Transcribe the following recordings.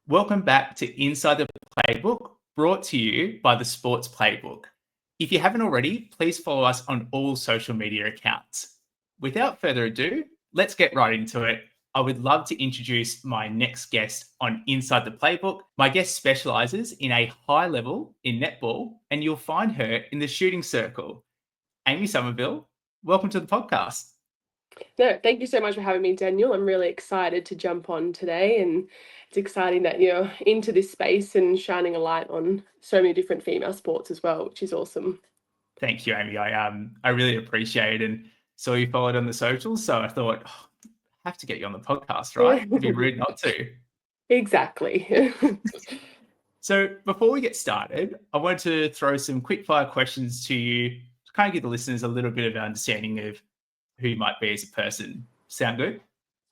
Welcome back to Inside the Playbook, brought to you by the Sports Playbook. If you haven't already, please follow us on all social media accounts. Without further ado, let's get right into it. I would love to introduce my next guest on Inside the Playbook. My guest specialises in a high level in netball, and you'll find her in the shooting circle. Amy Sommerville, welcome to the podcast. No, thank you so much for having me, Daniel. I'm really excited to jump on today, and it's exciting that you're into this space and shining a light on so many different female sports as well, which is awesome. Thank you, Amy. I really appreciate it, and saw you followed on the socials, so I thought, I have to get you on the podcast, right? It'd be rude not to. Exactly. So before we get started, I want to throw some quick fire questions to you to kind of give the listeners a little bit of an understanding of who you might be as a person. Sound good?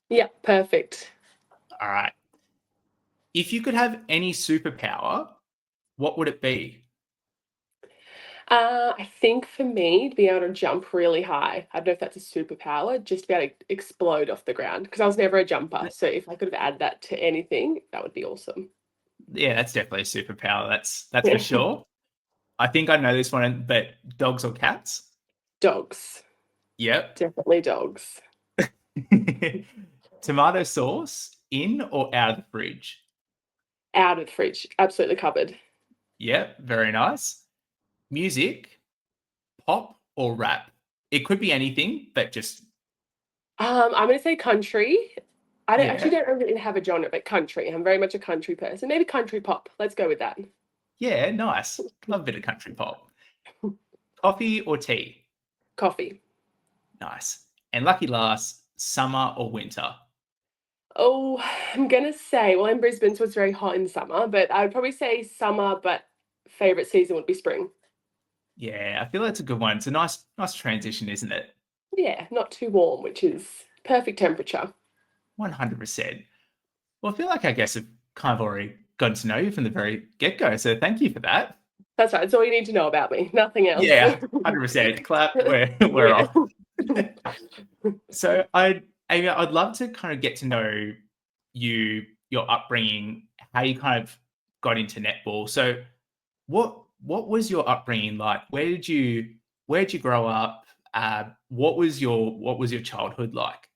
Yeah, perfect. All right. If you could have any superpower, what would it be? I think for me, to be able to jump really high, I don't know if that's a superpower, just to be able to explode off the ground, because I was never a jumper. So if I could have added that to anything, that would be awesome. Yeah, that's definitely a superpower. That's for sure. I think I know this one, but dogs or cats? Dogs. Yep. Definitely dogs. Tomato sauce in or out of the fridge? Out of the fridge. Absolutely covered. Yep, very nice. Music, pop or rap? It could be anything, but just I'm going to say country. I don't Yeah. actually don't really have a genre, but country. I'm very much a country person. Maybe country pop. Let's go with that. Yeah, nice. Love a bit of country pop. Coffee or tea? Coffee. Nice. And lucky last, summer or winter? Oh, I'm going to say, well, in Brisbane, so it's very hot in summer, but I would probably say summer, but favorite season would be spring. Yeah, I feel that's a good one. It's a nice transition, isn't it? Yeah, not too warm, which is perfect temperature. 100%. Well, I feel like I guess I've kind of already gotten to know you from the very get-go, so thank you for that. That's right. That's all you need to know about me. Nothing else. Yeah, 100%. Clap. We're off. So Amy, I'd love to kind of get to know you, your upbringing, how you kind of got into netball. So what was your upbringing like? Where'd you grow up? What was your childhood like?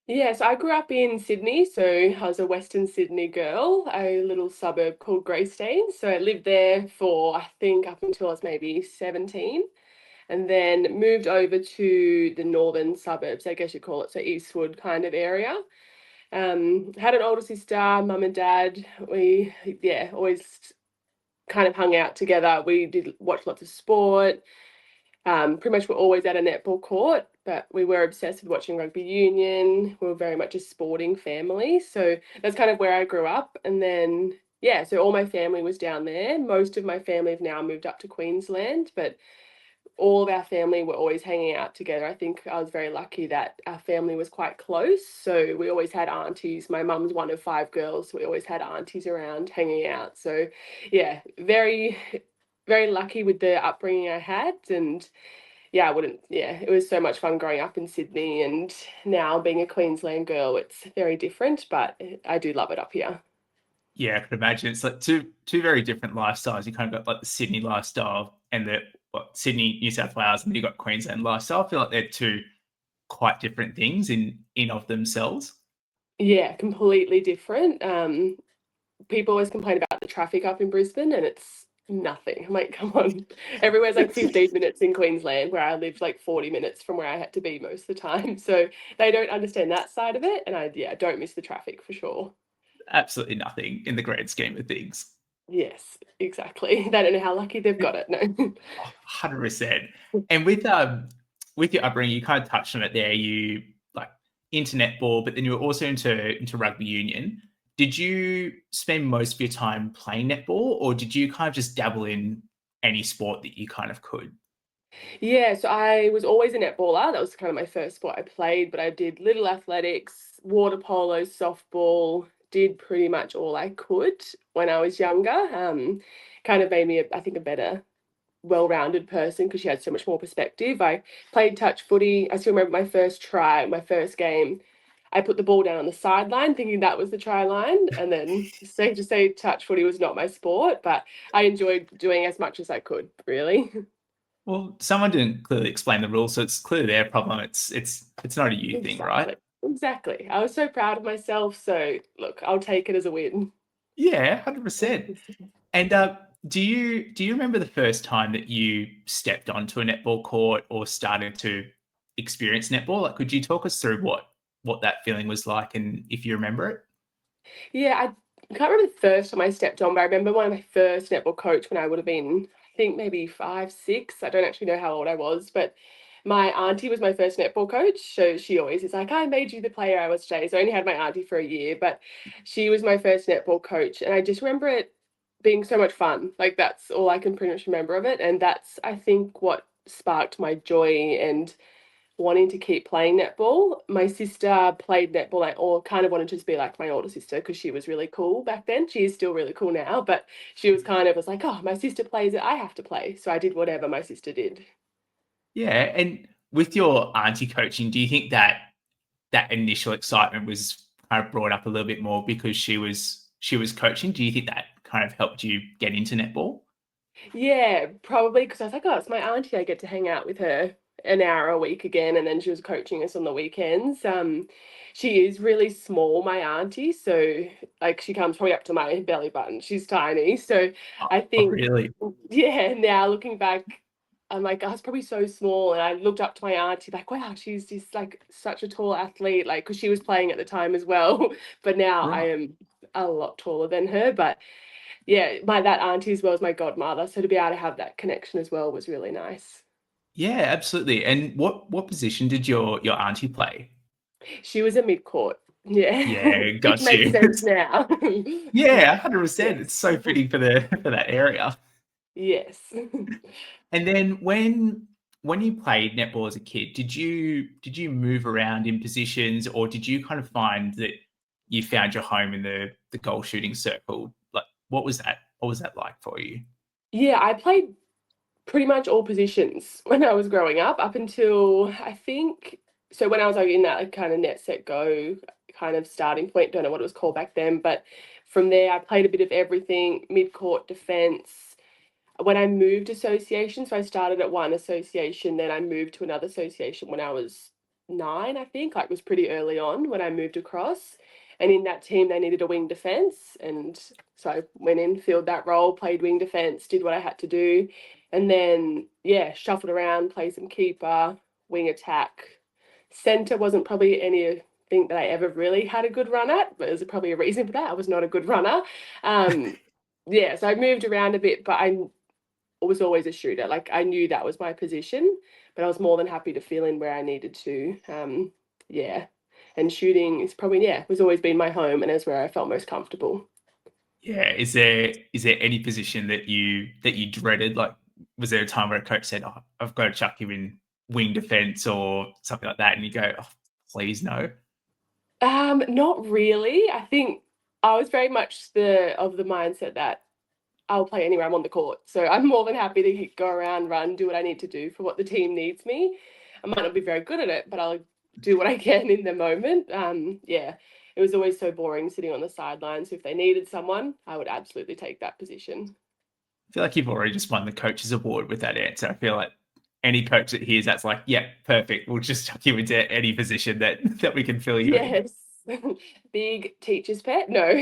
Yeah, so I grew up in Sydney, so I was a Western Sydney girl, a little suburb called Greystone. So I lived there for, I think, up until I was maybe 17, and then moved over to the northern suburbs, I guess you call it, so Eastwood kind of area. Had an older sister, mum and dad. We, yeah, always kind of hung out together. We did watch lots of sport. Pretty much we're always at a netball court, but we were obsessed with watching rugby union. We were very much a sporting family. So that's kind of where I grew up. And then, yeah, so all my family was down there. Most of my family have now moved up to Queensland, but all of our family were always hanging out together. I think I was very lucky that our family was quite close. So we always had aunties. My mum's one of 5 girls, so we always had aunties around hanging out. So yeah, very, very lucky with the upbringing I had. And yeah, it was so much fun growing up in Sydney, and now being a Queensland girl, it's very different, but I do love it up here. Yeah, I could imagine it's like two very different lifestyles. You kind of got like the Sydney lifestyle and the Sydney, New South Wales, and then you got Queensland lifestyle. I feel like they're two quite different things in of themselves. Yeah, completely different. People always complain about the traffic up in Brisbane, and it's nothing. I'm like, come on. Everywhere's like 15 minutes in Queensland, where I lived like 40 minutes from where I had to be most of the time. So they don't understand that side of it. And I don't miss the traffic for sure. Absolutely nothing in the grand scheme of things. Yes, exactly. They don't know how lucky they've got it. No. 100%. And with your upbringing, you kind of touched on it there. You like into netball, but then you were also into rugby union. Did you spend most of your time playing netball, or did you kind of just dabble in any sport that you kind of could? Yeah, so I was always a netballer. That was kind of my first sport I played, but I did little athletics, water polo, softball, did pretty much all I could when I was younger. Kind of made me, I think, a better, well-rounded person because she had so much more perspective. I played touch footy. I still remember my first try, my first game. I put the ball down on the sideline thinking that was the try line. And then safe to say touch footy was not my sport, but I enjoyed doing as much as I could, really. Well, someone didn't clearly explain the rules, so it's clearly their problem. It's not a you thing, right? Exactly. I was so proud of myself. So look, I'll take it as a win. Yeah, 100%. And do you remember the first time that you stepped onto a netball court or started to experience netball? Like, could you talk us through what that feeling was like, and if you remember it? Yeah, I can't remember the first time I stepped on, but I remember one of my first netball coach when I would have been, I think maybe 5, 6. I don't actually know how old I was, but my auntie was my first netball coach. So she always is like, I made you the player I was today. So I only had my auntie for a year, but she was my first netball coach. And I just remember it being so much fun. Like that's all I can pretty much remember of it. And that's, I think, what sparked my joy and wanting to keep playing netball. My sister played netball, or kind of wanted to just be like my older sister because she was really cool back then. She is still really cool now, but she was kind of was like, oh, my sister plays it, I have to play. So I did whatever my sister did. Yeah, and with your auntie coaching, do you think that initial excitement was kind of brought up a little bit more because she was coaching? Do you think that kind of helped you get into netball? Yeah, probably because I was like, oh, it's my auntie. I get to hang out with her an hour a week again, and then she was coaching us on the weekends. She is really small, my auntie, so like she comes probably up to my belly button. She's tiny, so I Oh, think, really? yeah. Now looking back, I'm like, I was probably so small, and I looked up to my auntie like, wow, she's just like such a tall athlete, like because she was playing at the time as well. But now I Right. am a lot taller than her, but yeah, my that auntie as well as my godmother. So to be able to have that connection as well was really nice. Yeah, absolutely. And what position did your auntie play? She was a mid court. Yeah, Yeah, which got makes you. sense now. Yeah, 100%. It's Yes. so fitting for the for that area. Yes. And then when you played netball as a kid, did you move around in positions, or did you kind of find that you found your home in the goal shooting circle? Like, what was that like for you? Yeah, I played pretty much all positions when I was growing up until I think so when I was like in that like, kind of net set go kind of starting point, don't know what it was called back then, but from there I played a bit of everything, mid court defense. When I moved association, so I started at one association, then I moved to another association when I was 9, I think, like it was pretty early on when I moved across. And in that team, they needed a wing defense. And so I went in, filled that role, played wing defense, did what I had to do. And then, yeah, shuffled around, played some keeper, wing attack. Center wasn't probably anything that I ever really had a good run at, but there's probably a reason for that. I was not a good runner. Um, yeah, so I moved around a bit, but I was always a shooter. Like I knew that was my position, but I was more than happy to fill in where I needed to. Yeah. And shooting is probably, yeah, was always been my home and is where I felt most comfortable. Yeah, is there any position that you dreaded? Like, was there a time where a coach said, "Oh, I've got to chuck you in wing defense or something like that," and you go, "Oh, please no." Not really. I think I was very much the mindset that I'll play anywhere I'm on the court. So I'm more than happy to go around, run, do what I need to do for what the team needs me. I might not be very good at it, but I'll do what I can in the moment. Yeah, it was always so boring sitting on the sidelines. If they needed someone, I would absolutely take that position. I feel like you've already just won the coach's award with that answer. I feel like any coach that hears that's like, yeah, perfect. We'll just chuck you into any position that we can fill you in. Yes. Big teacher's pet. No.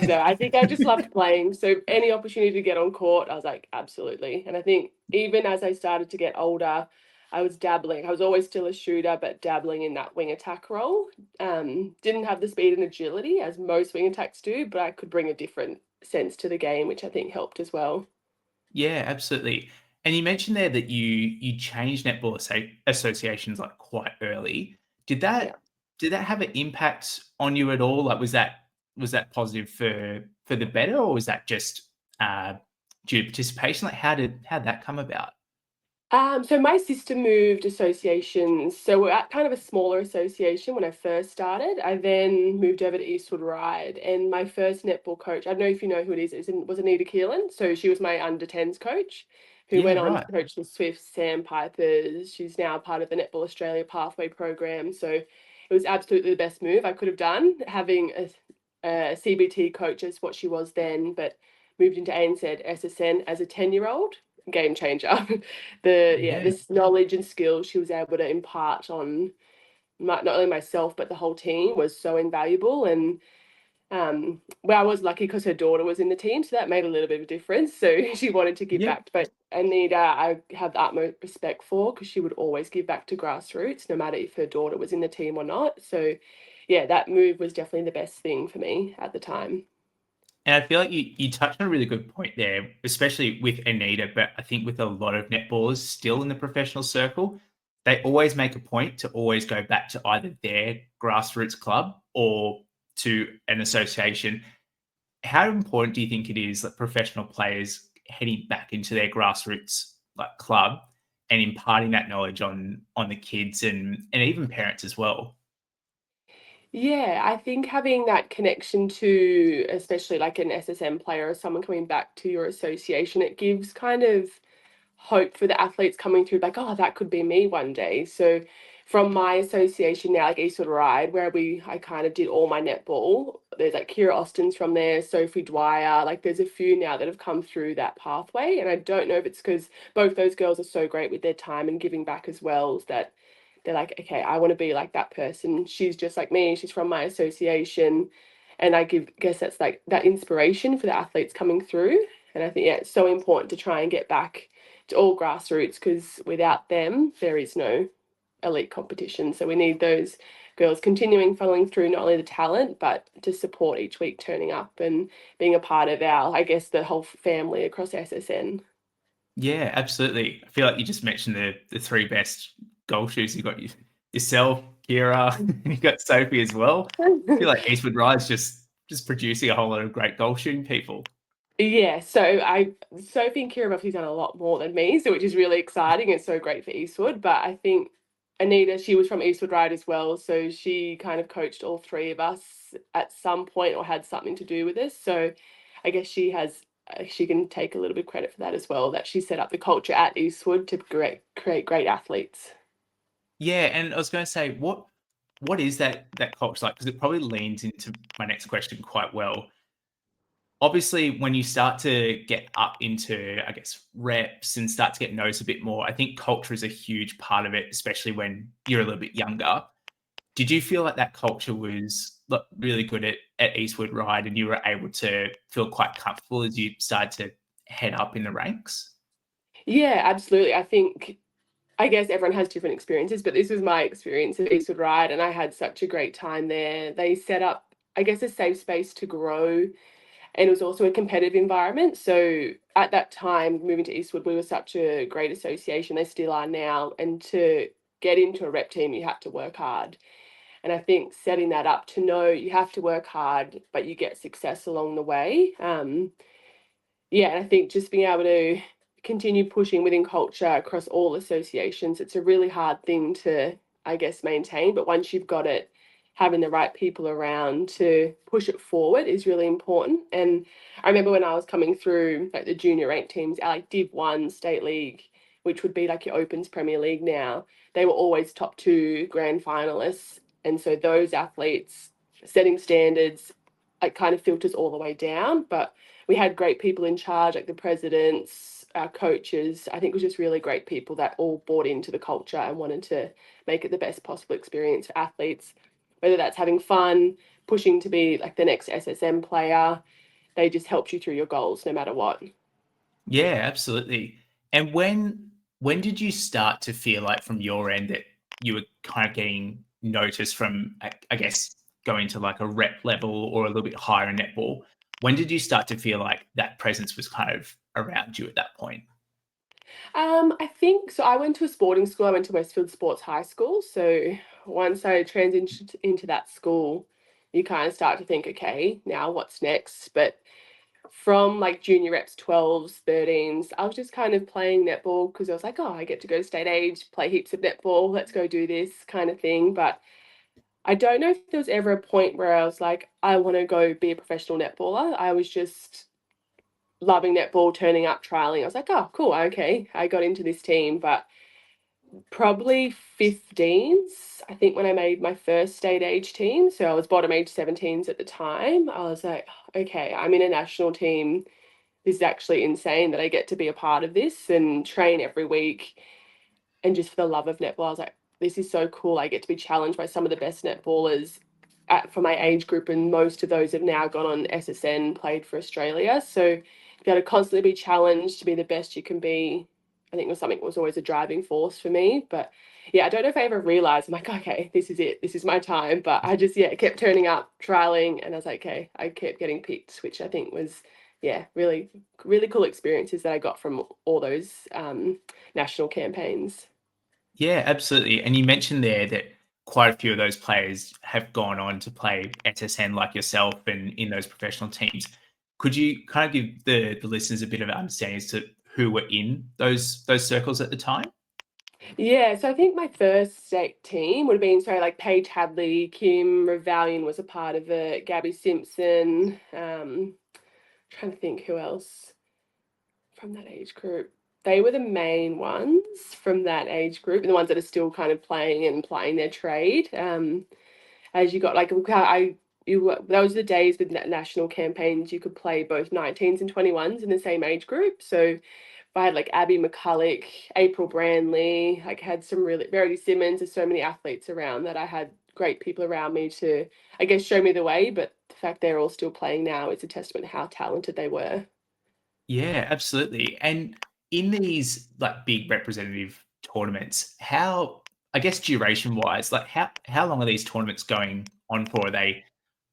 No, I think I just loved playing. So any opportunity to get on court, I was like, absolutely. And I think even as I started to get older, I was dabbling. I was always still a shooter, but dabbling in that wing attack role. Didn't have the speed and agility as most wing attacks do, but I could bring a different sense to the game, which I think helped as well. Yeah, absolutely. And you mentioned there that you changed netball associations like quite early. Did Yeah. that have an impact on you at all? Like, was that positive for the better, or was that just uh, due to participation? Like, how'd that come about? So my sister moved associations. So we're at kind of a smaller association when I first started. I then moved over to Eastwood Ride, and my first netball coach, I don't know if you know who it is, was Anita Keelan. So she was my under 10s coach, who Yeah, went on to right. coach the Swifts Sandpipers. She's now part of the Netball Australia Pathway program. So it was absolutely the best move I could have done, having a CBT coach as what she was then, but moved into ANZ SSN as a 10-year-old. Game changer. Yeah. This knowledge and skill she was able to impart on not only myself but the whole team was so invaluable. And well, I was lucky because her daughter was in the team, so that made a little bit of a difference. So she wanted to give Yeah. back. But Anita, I have the utmost respect for, because she would always give back to grassroots, no matter if her daughter was in the team or not. So yeah, that move was definitely the best thing for me at the time. And I feel like you touched on a really good point there, especially with Anita, but I think with a lot of netballers still in the professional circle, they always make a point to always go back to either their grassroots club or to an association. How important do you think it is that professional players heading back into their grassroots like club and imparting that knowledge on the kids and even parents as well? Yeah, I think having that connection to, especially like an SSM player or someone coming back to your association, it gives kind of hope for the athletes coming through, like, oh, that could be me one day. So from my association now, like Eastwood Ride, where I kind of did all my netball, there's like Kira Austin's from there, Sophie Dwyer, like there's a few now that have come through that pathway. And I don't know if it's because both those girls are so great with their time and giving back as well, that they're like, okay, I want to be like that person. She's just like me. She's from my association. And guess that's like that inspiration for the athletes coming through. And I think, yeah, it's so important to try and get back to all grassroots, because without them, there is no elite competition. So we need those girls continuing following through not only the talent, but to support each week turning up and being a part of our, I guess, the whole family across SSN. Yeah, absolutely. I feel like you just mentioned the three best goal shooters. You got yourself, Kira, and you got Sophie as well. I feel like Eastwood Rise just producing a whole lot of great goal shooting people. Yeah, Sophie and Kira have obviously done a lot more than me, so which is really exciting. It's so great for Eastwood. But I think Anita, she was from Eastwood Ride as well, so she kind of coached all three of us at some point or had something to do with us. So I guess she can take a little bit of credit for that as well, that she set up the culture at Eastwood to create great athletes. Yeah, and I was going to say, what is that culture like? Because it probably leans into my next question quite well. Obviously, when you start to get up into, I guess, reps and start to get noticed a bit more, I think culture is a huge part of it, especially when you're a little bit younger. Did you feel like that culture was really good at Eastwood Ride and you were able to feel quite comfortable as you started to head up in the ranks? Yeah, absolutely. I guess everyone has different experiences, but this was my experience at Eastwood Ride, and I had such a great time there. They set up, I guess, a safe space to grow, and it was also a competitive environment. So at that time, moving to Eastwood, we were such a great association. They still are now. And to get into a rep team, you have to work hard. And I think setting that up to know you have to work hard, but you get success along the way. Yeah, and I think just being able to continue pushing within culture across all associations, it's a really hard thing to, I guess, maintain. But once you've got it, having the right people around to push it forward is really important. And I remember when I was coming through like the junior ranked teams, our like Div 1 state league, which would be like your Opens Premier League now, they were always top two grand finalists. And so those athletes setting standards, it kind of filters all the way down. But we had great people in charge, like the presidents, our coaches. I think it was just really great people that all bought into the culture and wanted to make it the best possible experience for athletes, whether that's having fun, pushing to be like the next SSM player. They just helped you through your goals no matter what. Yeah, absolutely. And when did you start to feel like from your end that you were kind of getting noticed from, I guess, going to like a rep level or a little bit higher in netball? When did you start to feel like that presence was kind of around you at that point? I think so. I went to a sporting school. I went to Westfield Sports High School. So once I transitioned into that school, you kind of start to think, okay, now what's next? But from like junior reps, 12s, 13s, I was just kind of playing netball because I was like, oh, I get to go to state age, play heaps of netball, let's go do this kind of thing. But I don't know if there was ever a point where I was like, I want to go be a professional netballer. I was just loving netball, turning up, trialing. I was like, oh, cool, okay, I got into this team. But Probably 15s. I think when I made my first state age team, so I was bottom age 17s at the time, I was like, okay, I'm in a national team. This is actually insane that I get to be a part of this and train every week. And just for the love of netball, I was like, this is so cool. I get to be challenged by some of the best netballers for my age group, and most of those have now gone on SSN, played for Australia. So to be able to constantly be challenged to be the best you can be, I think was something that was always a driving force for me. But yeah, I don't know if I ever realized, I'm like, okay, this is it. This is my time. But I just, yeah, kept turning up, trialing, and I was like, okay, I kept getting picked, which I think was, yeah, really, really cool experiences that I got from all those national campaigns. Yeah, absolutely. And you mentioned there that quite a few of those players have gone on to play SSN like yourself and in those professional teams. Could you kind of give the listeners a bit of an understanding as to who were in those circles at the time? Yeah, so I think my first state team would have been, sorry, like Paige Hadley, Kim Revalian was a part of it, Gabby Simpson, trying to think who else from that age group. They were the main ones from that age group, and the ones that are still kind of playing and playing their trade. As you got like those are the days with national campaigns you could play both 19s and 21s in the same age group. So I had like Abby McCulloch, April Brandley, like had some really Verity Simmons. There's so many athletes around that I had great people around me to, I guess, show me the way. But the fact they're all still playing now is a testament to how talented they were. Yeah, absolutely. And in these like big representative tournaments, how I guess duration wise, like how long are these tournaments going on for? Are they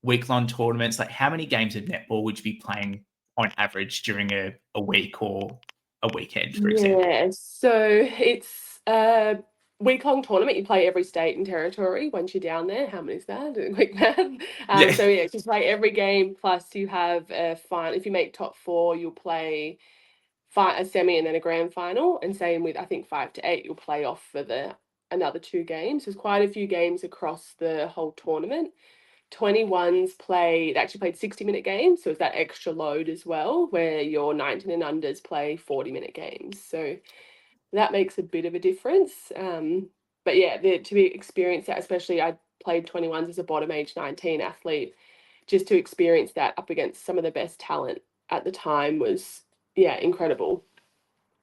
week-long tournaments? Like how many games of netball would you be playing on average during a week or a weekend, for example? Yeah, so it's a week-long tournament. You play every state and territory once you're down there. How many is that? Doing quick math. Yeah. So yeah, just play every game. Plus, you have a final. If you make top four, you'll play a semi and then a grand final. And same with I think 5 to 8, you'll play off for the another 2 games. There's quite a few games across the whole tournament. 21s played actually played 60-minute games, so it's that extra load as well, where your 19 and unders play 40-minute games. So that makes a bit of a difference. But yeah, to be experienced that, especially I played 21s as a bottom age 19 athlete, just to experience that up against some of the best talent at the time was, yeah, incredible.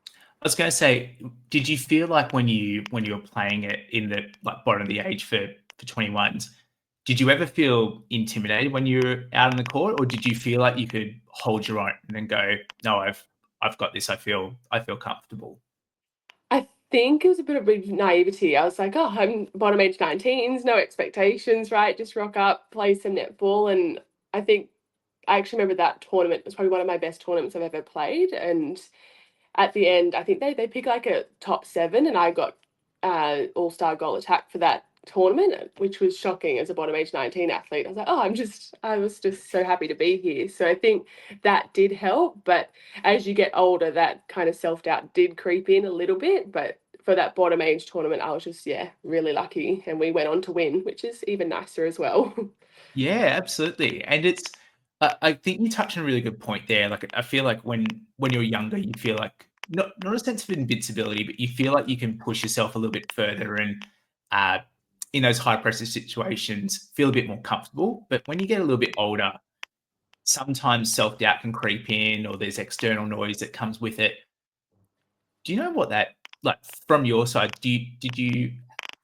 I was going to say, did you feel like when you were playing it in the like bottom of the age for 21s, did you ever feel intimidated when you were out on the court, or did you feel like you could hold your own and then go, no, I've got this. I feel comfortable. I think it was a bit of naivety. I was like, oh, I'm bottom age 19s, no expectations, right? Just rock up, play some netball. And I think I actually remember that tournament was probably one of my best tournaments I've ever played. And at the end, I think they picked like a top 7, and I got all-star goal attack for that tournament, which was shocking as a bottom age 19 athlete. I was like, oh, I was just so happy to be here. So I think that did help. But as you get older, that kind of self-doubt did creep in a little bit. But for that bottom age tournament, I was just, yeah, really lucky. And we went on to win, which is even nicer as well. Yeah, absolutely. And it's, I think you touched on a really good point there. Like, I feel like when you're younger, you feel like not a sense of invincibility, but you feel like you can push yourself a little bit further and uh, in those high pressure situations, feel a bit more comfortable. But when you get a little bit older, sometimes self doubt can creep in, or there's external noise that comes with it. Do you know what that like from your side? Did you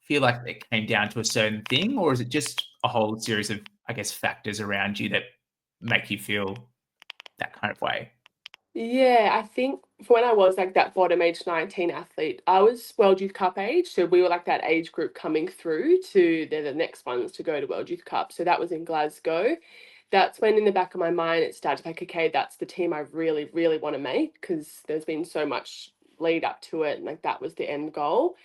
feel like it came down to a certain thing, or is it just a whole series of, I guess, factors around you that make you feel that kind of way? Yeah, I think for when I was like that bottom age 19 athlete, I was World Youth Cup age. So we were like that age group coming through to they're the next ones to go to World Youth Cup. So that was in Glasgow. That's when in the back of my mind it started like, okay, that's the team I really, really want to make, because there's been so much lead up to it. And like that was the end goal.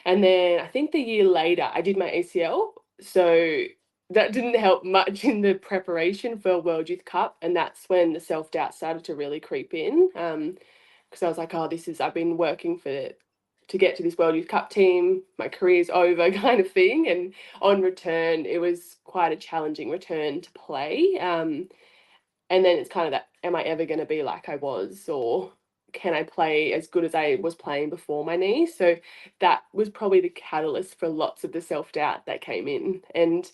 And then I think the year later I did my ACL. So that didn't help much in the preparation for World Youth Cup, and that's when the self doubt started to really creep in. Because I was like, oh, I've been working to get to this World Youth Cup team. My career's over, kind of thing. And on return, it was quite a challenging return to play. And then it's kind of that, am I ever going to be like I was, or can I play as good as I was playing before my knee? So that was probably the catalyst for lots of the self-doubt that came in. And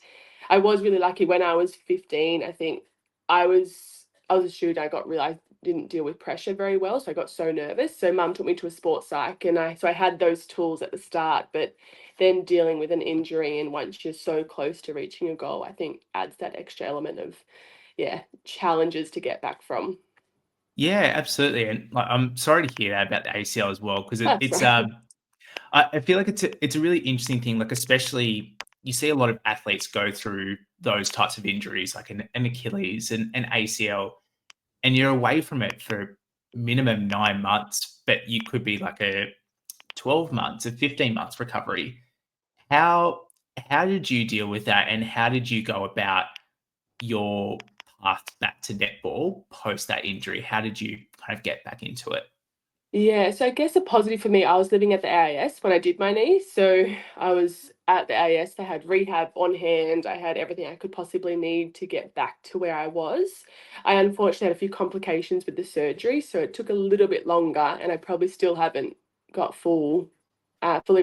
I was really lucky when I was 15. I think I was a shooter. I got realized didn't deal with pressure very well, so I got so nervous. So mum took me to a sports psych, and I had those tools at the start, but then dealing with an injury and once you're so close to reaching a goal, I think adds that extra element of challenges to get back from. Yeah, absolutely. And like, I'm sorry to hear that about the ACL as well, because That's it's right. I feel like it's a really interesting thing. Like, especially you see a lot of athletes go through those types of injuries, like an Achilles and an ACL, and you're away from it for minimum 9 months, but you could be like a 12 months, a 15 months recovery. How how did you deal with that, and how did you go about your path back to netball post that injury? How did you kind of get back into it? Yeah, so I guess a positive for me, I was living at the AIS when I did my knee. So I was at the AIS, I had rehab on hand, I had everything I could possibly need to get back to where I was. I unfortunately had a few complications with the surgery, so it took a little bit longer, and I probably still haven't got fully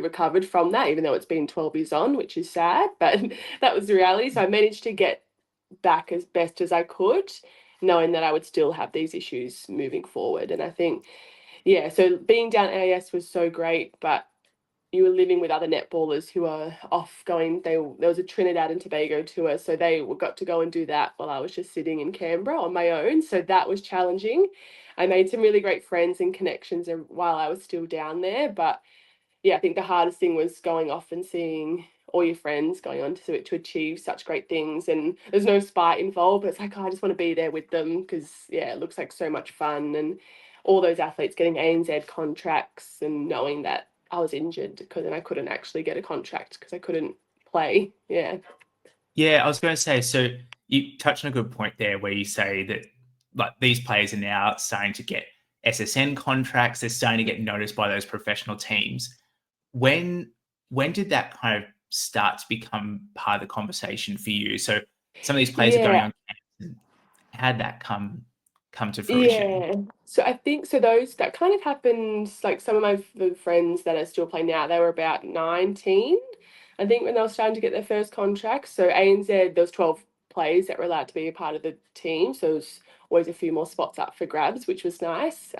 recovered from that, even though it's been 12 years on, which is sad, but that was the reality. So I managed to get back as best as I could, knowing that I would still have these issues moving forward. And I think yeah, so being down at AIS was so great, but you were living with other netballers who are off going. There was a Trinidad and Tobago tour, so got to go and do that while I was just sitting in Canberra on my own. So that was challenging. I made some really great friends and connections while I was still down there, but yeah, I think the hardest thing was going off and seeing all your friends going on to achieve such great things, and there's no spite involved, but it's like, oh, I just want to be there with them because yeah, it looks like so much fun, and all those athletes getting ANZ contracts and knowing that I was injured because then I couldn't actually get a contract because I couldn't play. Yeah. Yeah, I was going to say, so you touched on a good point there where you say that like these players are now starting to get SSN contracts, they're starting to get noticed by those professional teams. When when did that kind of start to become part of the conversation for you? So some of these players are going Yeah. on camps, and how'd that come to fruition? Yeah. So I think so those that kind of happened like some of the friends that are still playing now, they were about 19, I think, when they were starting to get their first contracts. So ANZ, there was 12 players that were allowed to be a part of the team. So there was always a few more spots up for grabs, which was nice.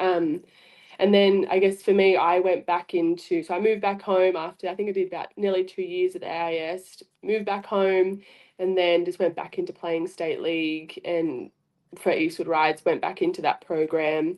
And then I guess for me, so I moved back home after, I think I did about nearly 2 years at the AIS, moved back home, and then just went back into playing state league and for Eastwood Rides, went back into that program,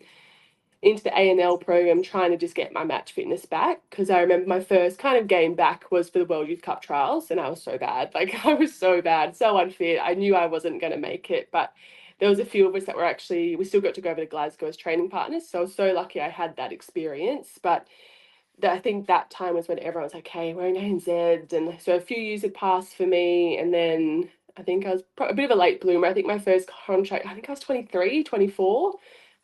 into the ANL program, trying to just get my match fitness back. Because I remember my first kind of game back was for the World Youth Cup trials, and I was so bad. Like, I was so bad, so unfit. I knew I wasn't going to make it, but there was a few of us that we still got to go over to Glasgow as training partners. So I was so lucky I had that experience. But I think that time was when everyone was like, hey, we're in ANZ. And so a few years had passed for me. And then I think I was a bit of a late bloomer. I think my first contract, I think I was 23, 24,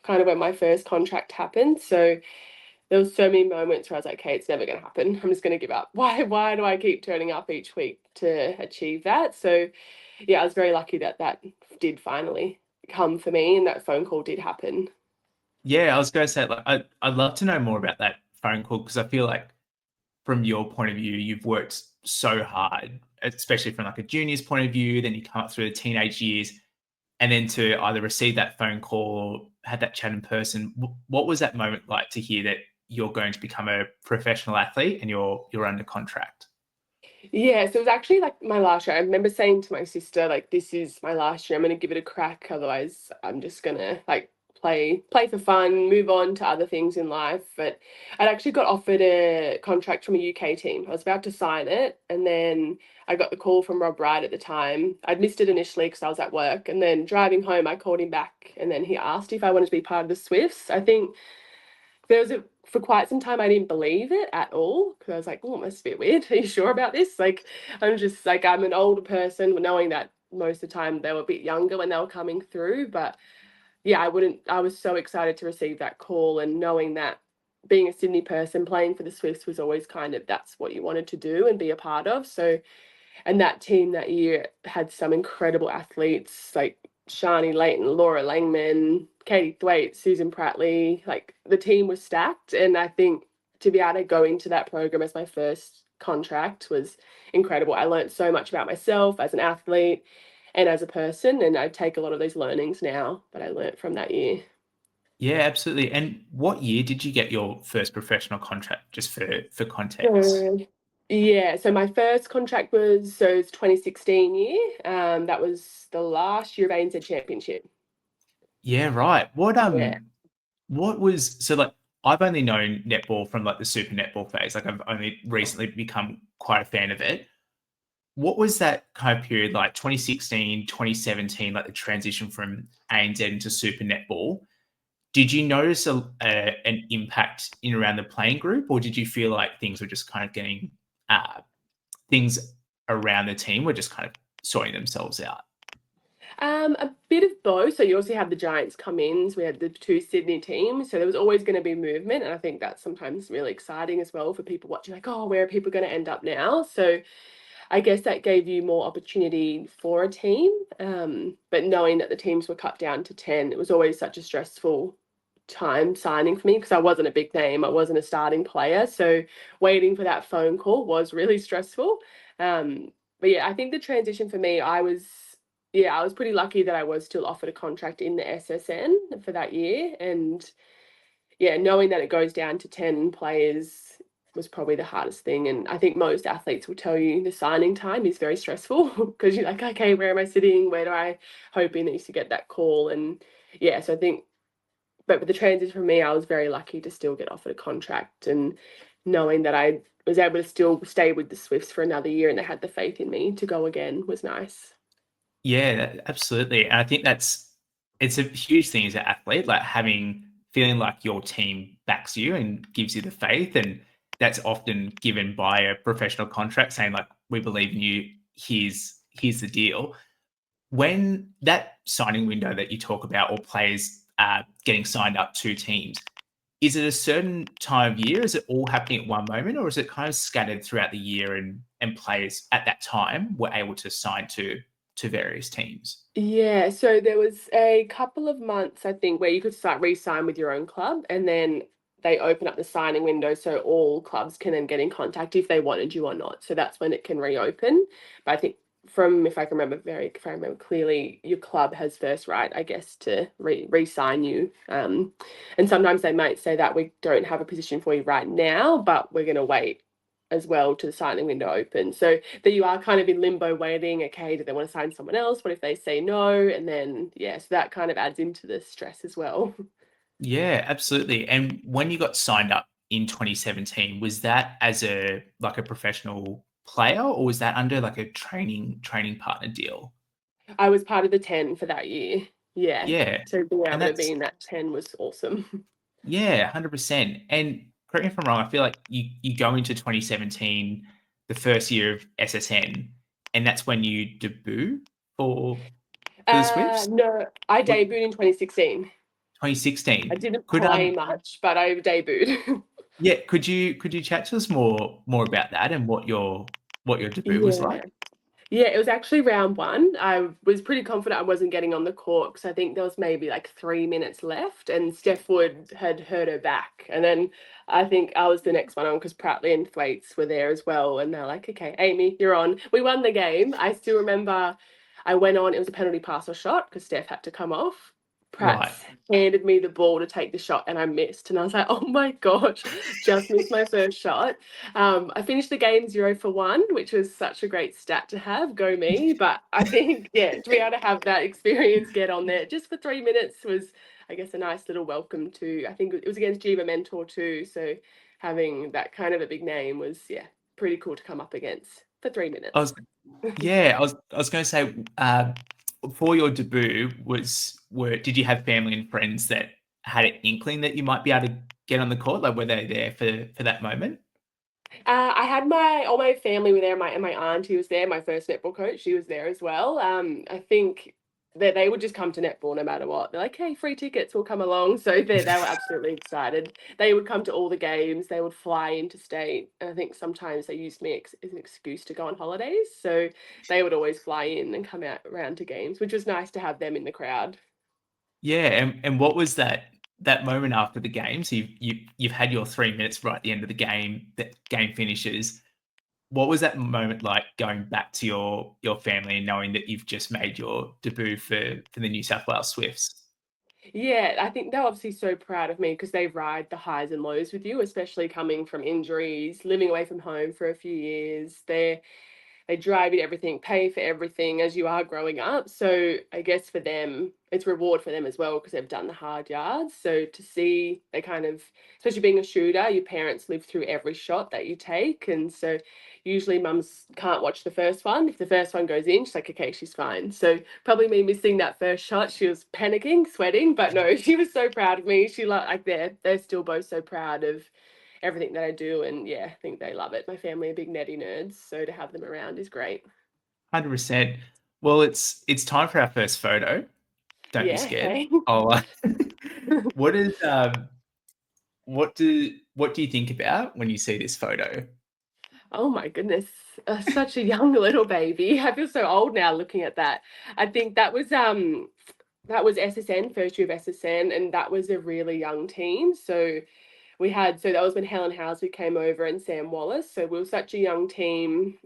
kind of when my first contract happened. So there was so many moments where I was like, okay, it's never going to happen. I'm just going to give up. Why do I keep turning up each week to achieve that? So yeah, I was very lucky that that did finally come for me and that phone call did happen. Yeah, I was going to say, like, I'd love to know more about that phone call, because I feel like from your point of view, you've worked so hard, especially from like a junior's point of view, then you come up through the teenage years, and then to either receive that phone call or have that chat in person. What was that moment like to hear that you're going to become a professional athlete and you're under contract? Yeah, so it was actually like my last year. I remember saying to my sister, like, this is my last year. I'm gonna give it a crack. Otherwise, I'm just gonna like play for fun, move on to other things in life. But I'd actually got offered a contract from a UK team. I was about to sign it, and then I got the call from Rob Wright at the time. I'd missed it initially because I was at work, and then driving home, I called him back, and then he asked if I wanted to be part of the Swifts. I think for quite some time I didn't believe it at all because I was like, oh, it must be a bit weird. Are you sure about this? Like, I'm just like, I'm an older person, knowing that most of the time they were a bit younger when they were coming through. But yeah, I was so excited to receive that call, and knowing that being a Sydney person playing for the Swifts was always kind of that's what you wanted to do and be a part of. So, and that team that year had some incredible athletes, like Shani Layton, Laura Langman, Katie Thwaite, Susan Prattley. Like the team was stacked, and I think to be able to go into that program as my first contract was incredible. I learned so much about myself as an athlete and as a person, and I take a lot of those learnings now that I learnt from that year. Yeah, absolutely. And what year did you get your first professional contract, just for context? So, yeah, so my first contract was it's 2016 year. That was the last year of ANZ Championship. Yeah, right. Yeah. What was so like I've only known netball from like the super netball phase. Like I've only recently become quite a fan of it. What was that kind of period like 2016, 2017, like the transition from ANZ into super netball? Did you notice an impact in around the playing group, or did you feel like things were just kind of getting things around the team were just kind of sorting themselves out? A bit of both. So you also had the Giants come in. So we had the two Sydney teams. So there was always going to be movement. And I think that's sometimes really exciting as well for people watching, like, oh, where are people going to end up now? So I guess that gave you more opportunity for a team. But knowing that the teams were cut down to 10, it was always such a stressful time signing for me because I wasn't a big name. I wasn't a starting player. So waiting for that phone call was really stressful. But yeah, I think the transition for me, I was pretty lucky that I was still offered a contract in the SSN for that year. And yeah, knowing that it goes down to 10 players was probably the hardest thing. And I think most athletes will tell you the signing time is very stressful because you're like, okay, where am I sitting? Where do I hoping that you to get that call? And yeah, so I think, but with the transition for me, I was very lucky to still get offered a contract and knowing that I was able to still stay with the Swifts for another year and they had the faith in me to go again was nice. Yeah, absolutely. And I think it's a huge thing as an athlete, like feeling like your team backs you and gives you the faith. And that's often given by a professional contract saying, like, we believe in you, here's the deal. When that signing window that you talk about, or players getting signed up to teams, is it a certain time of year? Is it all happening at one moment, or is it kind of scattered throughout the year and players at that time were able to sign to various teams? Yeah, so there was a couple of months, I think, where you could start re-sign with your own club, and then they open up the signing window so all clubs can then get in contact if they wanted you or not. So that's when it can reopen. But I think from if I remember clearly, your club has first right, I guess, to re-sign you. And sometimes they might say that we don't have a position for you right now, but we're going to wait as well to the signing window open. So that you are kind of in limbo waiting, okay, do they want to sign someone else? What if they say no? And then, yeah, so that kind of adds into the stress as well. Yeah, absolutely. And when you got signed up in 2017, was that as a like a professional player, or was that under like a training partner deal? I was part of the 10 for that year. Yeah. Yeah. So being And able to be that's in that 10 was awesome. yeah, 100%. And correct me if I'm wrong, I feel like you go into 2017, the first year of SSN, and that's when you debut for the Swifts? No, I What debuted in 2016. I 2016. didn't Could play much, but I debuted. yeah, could you chat to us more about that and what your debut was Yeah. like? Yeah, it was actually round one. I was pretty confident I wasn't getting on the court because I think there was maybe like 3 minutes left, and Steph Wood had hurt her back. And then I think I was the next one on because Prattley and Thwaites were there as well. And they're like, okay, Amy, you're on. We won the game. I still remember I went on, it was a penalty pass or shot because Steph had to come off. Right. Pratt's handed me the ball to take the shot and I missed. And I was like, oh my gosh, just missed my first shot. I finished the game 0 for 1, which was such a great stat to have. Go me! But I think, yeah, to be able to have that experience, get on there just for 3 minutes was, I guess, a nice little welcome to. I think it was against Jiva Mentor too, so having that kind of a big name was, yeah, pretty cool to come up against for three I minutes. was yeah, I was going to say for your debut did you have family and friends that had an inkling that you might be able to get on the court? Like, were they there for that moment? I had all my family were there. My auntie was there. My first netball coach, she was there as well. I think they would just come to netball no matter what. They're like, hey, free tickets will come along. So they were absolutely excited. They would come to all the games. They would fly into state. And I think sometimes they used me as an excuse to go on holidays. So they would always fly in and come out around to games, which was nice to have them in the crowd. Yeah, and what was that moment after the game? So you've had your 3 minutes right at the end of the game. The game finishes. What was that moment like, going back to your family and knowing that you've just made your debut for the New South Wales Swifts? Yeah, I think they're obviously so proud of me because they ride the highs and lows with you, especially coming from injuries, living away from home for a few years. They drive you to everything, pay for everything as you are growing up. So I guess for them, it's reward for them as well because they've done the hard yards. So to see they kind of, especially being a shooter, your parents live through every shot that you take. And so usually mums can't watch the first one. If the first one goes in, she's like, okay, she's fine. So probably me missing that first shot, she was panicking, sweating, but no, she was so proud of me. She like they're still both so proud of everything that I do. And yeah, I think they love it. My family are big netty nerds, so to have them around is great. 100%. Well, it's time for our first photo. Don't be Yeah, scared. okay. I'll, what is what do you think about when you see this photo? Oh my goodness, such a young little baby. I feel so old now looking at that. I think that was SSN, first year of SSN, and that was a really young team. So that was when Helen Housby came over and Sam Wallace. So we were such a young team,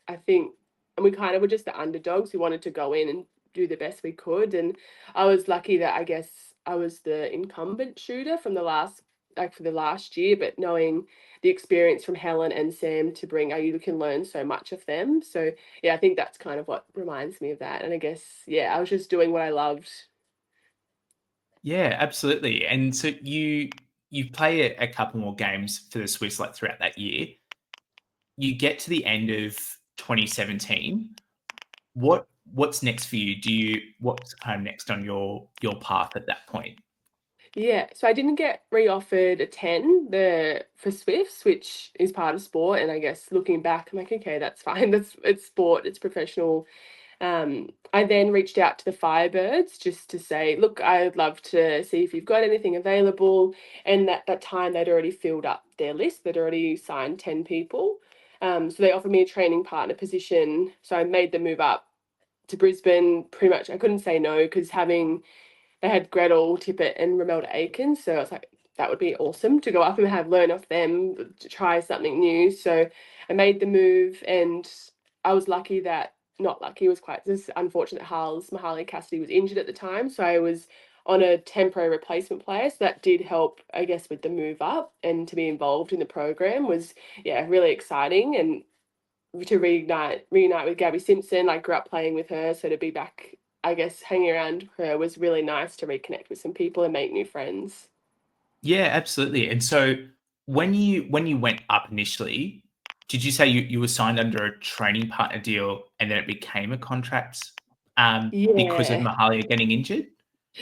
I think, and we kind of were just the underdogs who wanted to go in and do the best we could. And I was lucky that I guess I was the incumbent shooter from for the last year, but knowing the experience from Helen and Sam to bring, you can learn so much of them. So yeah, I think that's kind of what reminds me of that. And I guess, yeah, I was just doing what I loved. Yeah, absolutely. And so you play a couple more games for the Swiss like throughout that year. You get to the end of 2017. What's next for you? What's kind of next on your path at that point? Yeah, so I didn't get re-offered a 10 for Swifts, which is part of sport. And I guess looking back, I'm like, okay, that's fine. It's sport, it's professional. I then reached out to the Firebirds just to say, look, I'd love to see if you've got anything available. And at that time, they'd already filled up their list. They'd already signed 10 people. So they offered me a training partner position. So I made the move up to Brisbane. Pretty much, I couldn't say no because they had Gretel Tippett and Romelda Aiken. So I was like, that would be awesome to go up and learn off them, to try something new. So I made the move, and I was lucky that, not lucky, it was quite this unfortunate Mahalia Cassidy was injured at the time. So I was on a temporary replacement player. So that did help, I guess, with the move up, and to be involved in the program was, yeah, really exciting. And to reunite with Gabby Simpson. I grew up playing with her, so to be back, I guess, hanging around her was really nice to reconnect with some people and make new friends. Yeah, absolutely. And so when you went up initially, did you say you were signed under a training partner deal and then it became a contract because of Yeah. Mahalia getting injured?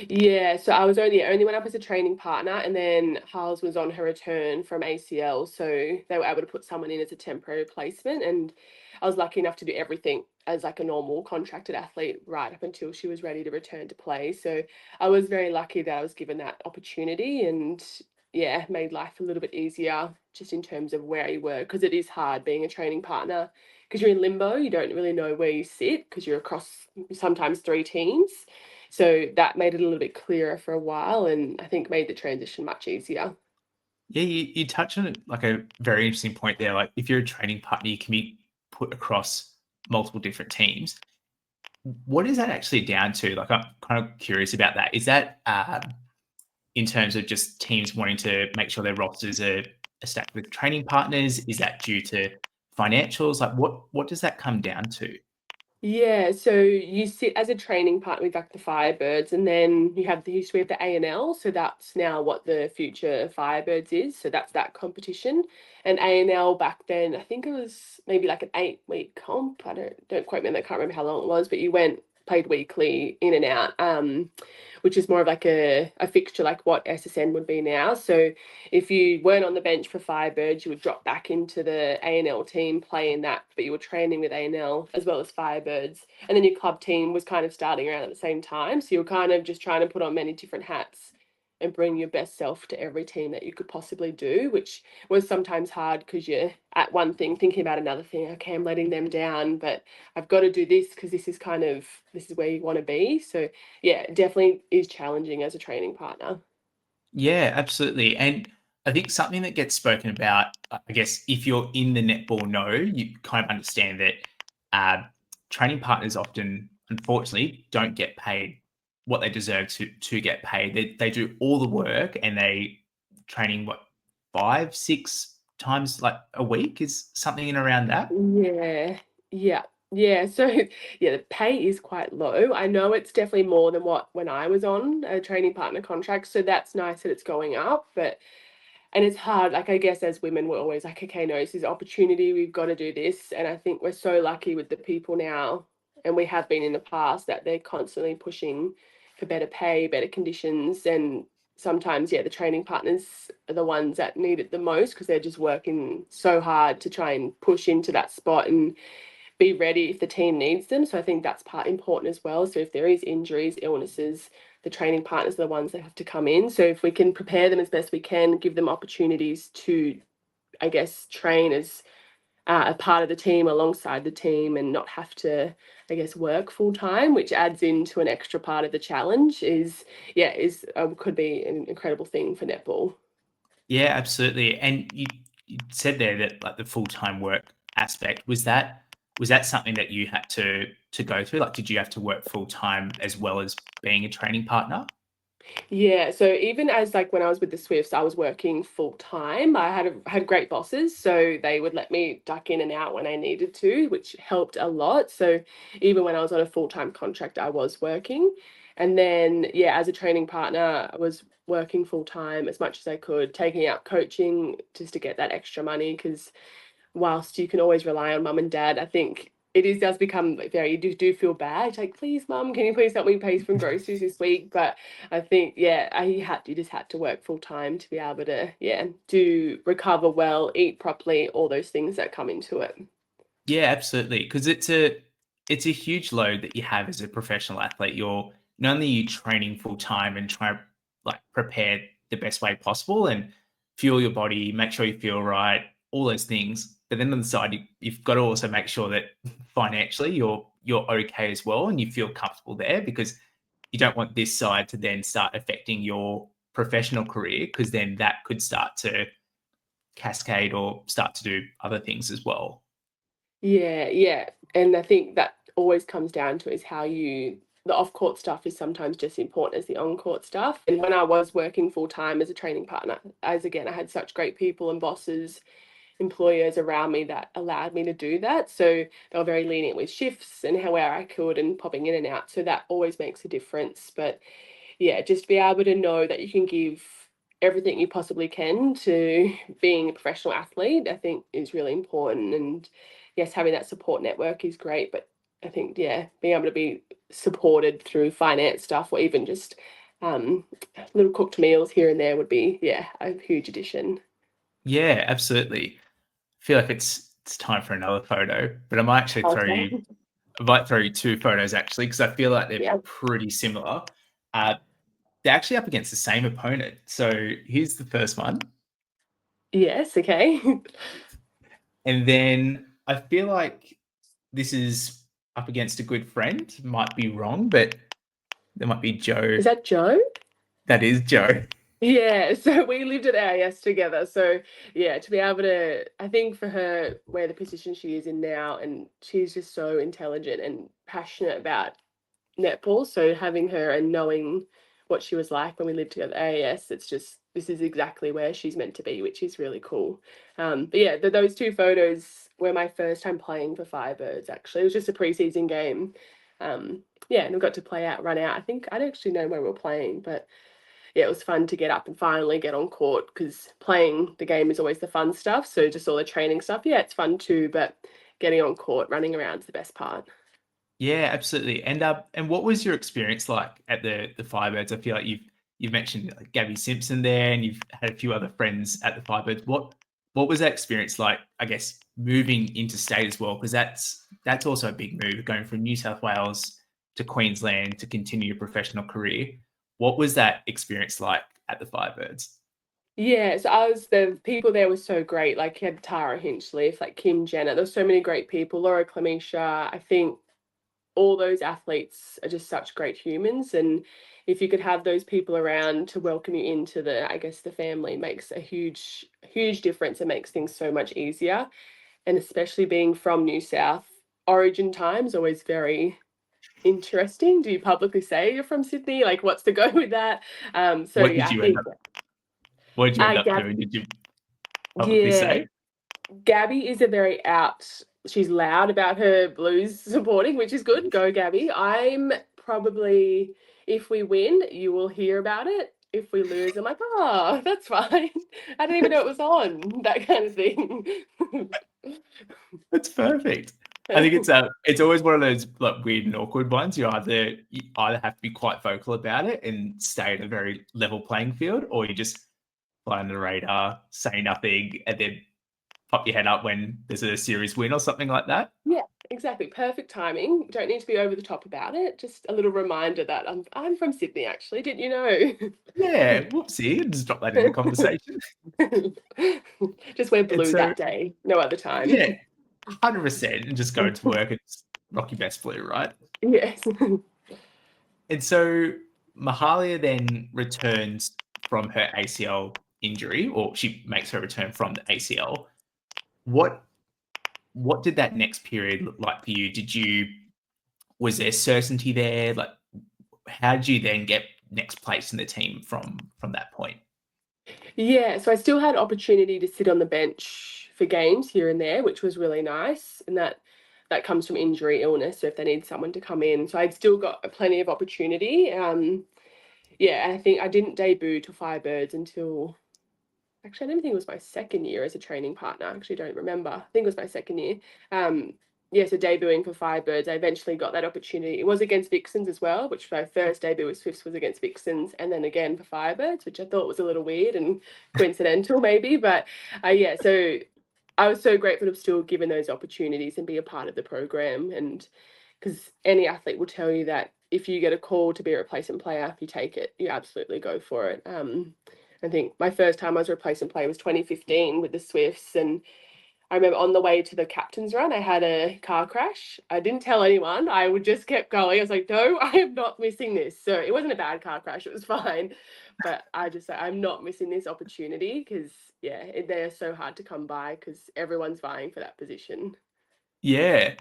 Yeah, so I was only went up as a training partner, and then Harles was on her return from ACL, so they were able to put someone in as a temporary replacement, and I was lucky enough to do everything as like a normal contracted athlete right up until she was ready to return to play. So I was very lucky that I was given that opportunity, and yeah, made life a little bit easier just in terms of where you were, because it is hard being a training partner because you're in limbo, you don't really know where you sit because you're across sometimes three teams. So that made it a little bit clearer for a while, and I think made the transition much easier. Yeah, you touch on like a very interesting point there. Like if you're a training partner, you can be put across multiple different teams. What is that actually down to? Like I'm kind of curious about that. Is that in terms of just teams wanting to make sure their rosters are stacked with training partners? Is that due to financials? Like what does that come down to? Yeah, so you sit as a training partner with like the Firebirds, and then we have the ANL, so that's now what the future Firebirds is. So that's that competition. And ANL back then, I think it was maybe like an 8-week comp. I don't quote me on that, I can't remember how long it was, but you went played weekly in and out, which is more of like a fixture like what SSN would be now. So if you weren't on the bench for Firebirds, you would drop back into the A&L team, play in that, but you were training with A&L as well as Firebirds. And then your club team was kind of starting around at the same time. So you were kind of just trying to put on many different hats and bring your best self to every team that you could possibly do, which was sometimes hard because you're at one thing thinking about another thing. Okay, I'm letting them down, but I've got to do this because this is where you want to be. So yeah, it definitely is challenging as a training partner. Yeah, absolutely. And I think something that gets spoken about, I guess, if you're in the netball know, you kind of understand that training partners often, unfortunately, don't get paid what they deserve to get paid. They do all the work and they training what 5, 6 times like a week is something in around that. Yeah, yeah, yeah. So yeah, the pay is quite low. I know it's definitely more than what when I was on a training partner contract. So that's nice that it's going up, but and it's hard. Like I guess as women, we're always like, okay, no, this is opportunity. We've got to do this. And I think we're so lucky with the people now, and we have been in the past that they're constantly pushing for better pay, better conditions, and sometimes yeah, the training partners are the ones that need it the most because they're just working so hard to try and push into that spot and be ready if the team needs them. So I think that's part important as well. So if there is injuries, illnesses, the training partners are the ones that have to come in. So if we can prepare them as best we can, give them opportunities to, I guess, train as a part of the team alongside the team and not have to, I guess, work full time, which adds into an extra part of the challenge is could be an incredible thing for netball. Yeah, absolutely. And you said there that like the full-time work aspect was that something that you had to go through? Like, did you have to work full time as well as being a training partner? Yeah, so even as like when I was with the Swifts, I was working full time. I had great bosses, so they would let me duck in and out when I needed to, which helped a lot. So even when I was on a full-time contract, I was working. And then yeah, as a training partner, I was working full time as much as I could, taking out coaching just to get that extra money because whilst you can always rely on mum and dad, I think does become very you do feel bad. It's like, please, mum, can you please help me pay some groceries this week? But I think, yeah, you just had to work full time to be able to, yeah, do recover well, eat properly, all those things that come into it. Yeah, absolutely. Because it's a huge load that you have as a professional athlete. You're not only you training full time and try to like prepare the best way possible and fuel your body, make sure you feel right, all those things. But then on the side, you've got to also make sure that financially you're okay as well and you feel comfortable there because you don't want this side to then start affecting your professional career because then that could start to cascade or start to do other things as well. Yeah, yeah. And I think that always comes down to is how the off-court stuff is sometimes just important as the on-court stuff. And when I was working full time as a training partner, as again, I had such great people and bosses, employers around me that allowed me to do that. So they were very lenient with shifts and where I could and popping in and out. So that always makes a difference. But yeah, just be able to know that you can give everything you possibly can to being a professional athlete, I think is really important. And yes, having that support network is great, but I think, yeah, being able to be supported through finance stuff or even just um, little cooked meals here and there would be, yeah, a huge addition. Yeah, absolutely. I feel like it's time for another photo, but I might actually Okay. throw you two photos actually because I feel like they're Yeah. pretty similar. Uh, they're actually up against the same opponent. So here's the first one, Yes. Okay. and then I feel like this is up against a good friend. Might be wrong, but there might be Joe. Is that Joe? That is Joe. Yeah, so we lived at AIS together. So yeah, to be able to, I think for her, where the position she is in now, and she's just so intelligent and passionate about netball. So having her and knowing what she was like when we lived together at AIS, it's just this is exactly where she's meant to be, which is really cool. But yeah, those two photos were my first time playing for Firebirds. Actually, it was just a preseason game. Yeah, and we got to play out, run out. I think I don't actually know where we were playing, but yeah, it was fun to get up and finally get on court because playing the game is always the fun stuff. So just all the training stuff, yeah, it's fun too, but getting on court, running around is the best part. Yeah, absolutely. And what was your experience like at the Firebirds? I feel like you've mentioned like Gabby Simpson there, and you've had a few other friends at the Firebirds. What was that experience like? I guess moving into state as well, because that's also a big move, going from New South Wales to Queensland to continue your professional career. What was that experience like at the Firebirds? Yeah, so the people there were so great. Like you had Tara Hinchcliffe, like Kim Jenner. There's so many great people. Laura Clemencia. I think all those athletes are just such great humans, and if you could have those people around to welcome you into the, I guess, the family, makes a huge difference. It makes things so much easier, and especially being from New South, origin time's always very interesting. Do you publicly say you're from Sydney? Like, what's the go with that? So What yeah, did I you end think up what did you end up Gab, doing? Did you publicly yeah, say? Gabby is a very out, she's loud about her Blues supporting, which is good. Go, Gabby. I'm probably, if we win, you will hear about it. If we lose, I'm like, oh, that's fine. I didn't even know it was on, that kind of thing. That's perfect. I think it's always one of those like weird and awkward ones. You either have to be quite vocal about it and stay at a very level playing field, or you just fly under the radar, say nothing, and then pop your head up when there's a series win or something like that. Yeah, exactly. Perfect timing. Don't need to be over the top about it. Just a little reminder that I'm from Sydney, actually. Didn't you know? Yeah, whoopsie, just drop that in the conversation. Just wear And blue so, that day, no other yeah, time. 100%, and just go to work and just rock your best blue, right? Yes. And so Mahalia then returns from her ACL injury, or she makes her return from the ACL. What what did that next period look like for you? Was there certainty there? Like, how did you then get next place in the team from that point? Yeah, so I still had opportunity to sit on the bench for games here and there, which was really nice. And that comes from injury, illness. So if they need someone to come in, so I'd still got plenty of opportunity. Yeah, I think I didn't debut to Firebirds until, actually, I don't think it was my second year as a training partner. I actually don't remember. I think it was my second year. Um, yeah, so debuting for Firebirds, I eventually got that opportunity. It was against Vixens as well, which my first debut with Swifts was against Vixens, and then again for Firebirds, which I thought was a little weird and coincidental maybe. But yeah, so I was so grateful to have still given those opportunities and be a part of the program. And because any athlete will tell you that if you get a call to be a replacement player, if you take it, you absolutely go for it. I think my first time I was a replacement player was 2015 with the Swifts, and I remember on the way to the captain's run, I had a car crash. I didn't tell anyone. I would just kept going. I was like, no, I am not missing this. So it wasn't a bad car crash. It was fine. But I just said, I'm not missing this opportunity because, yeah, they're so hard to come by because everyone's vying for that position. Yeah,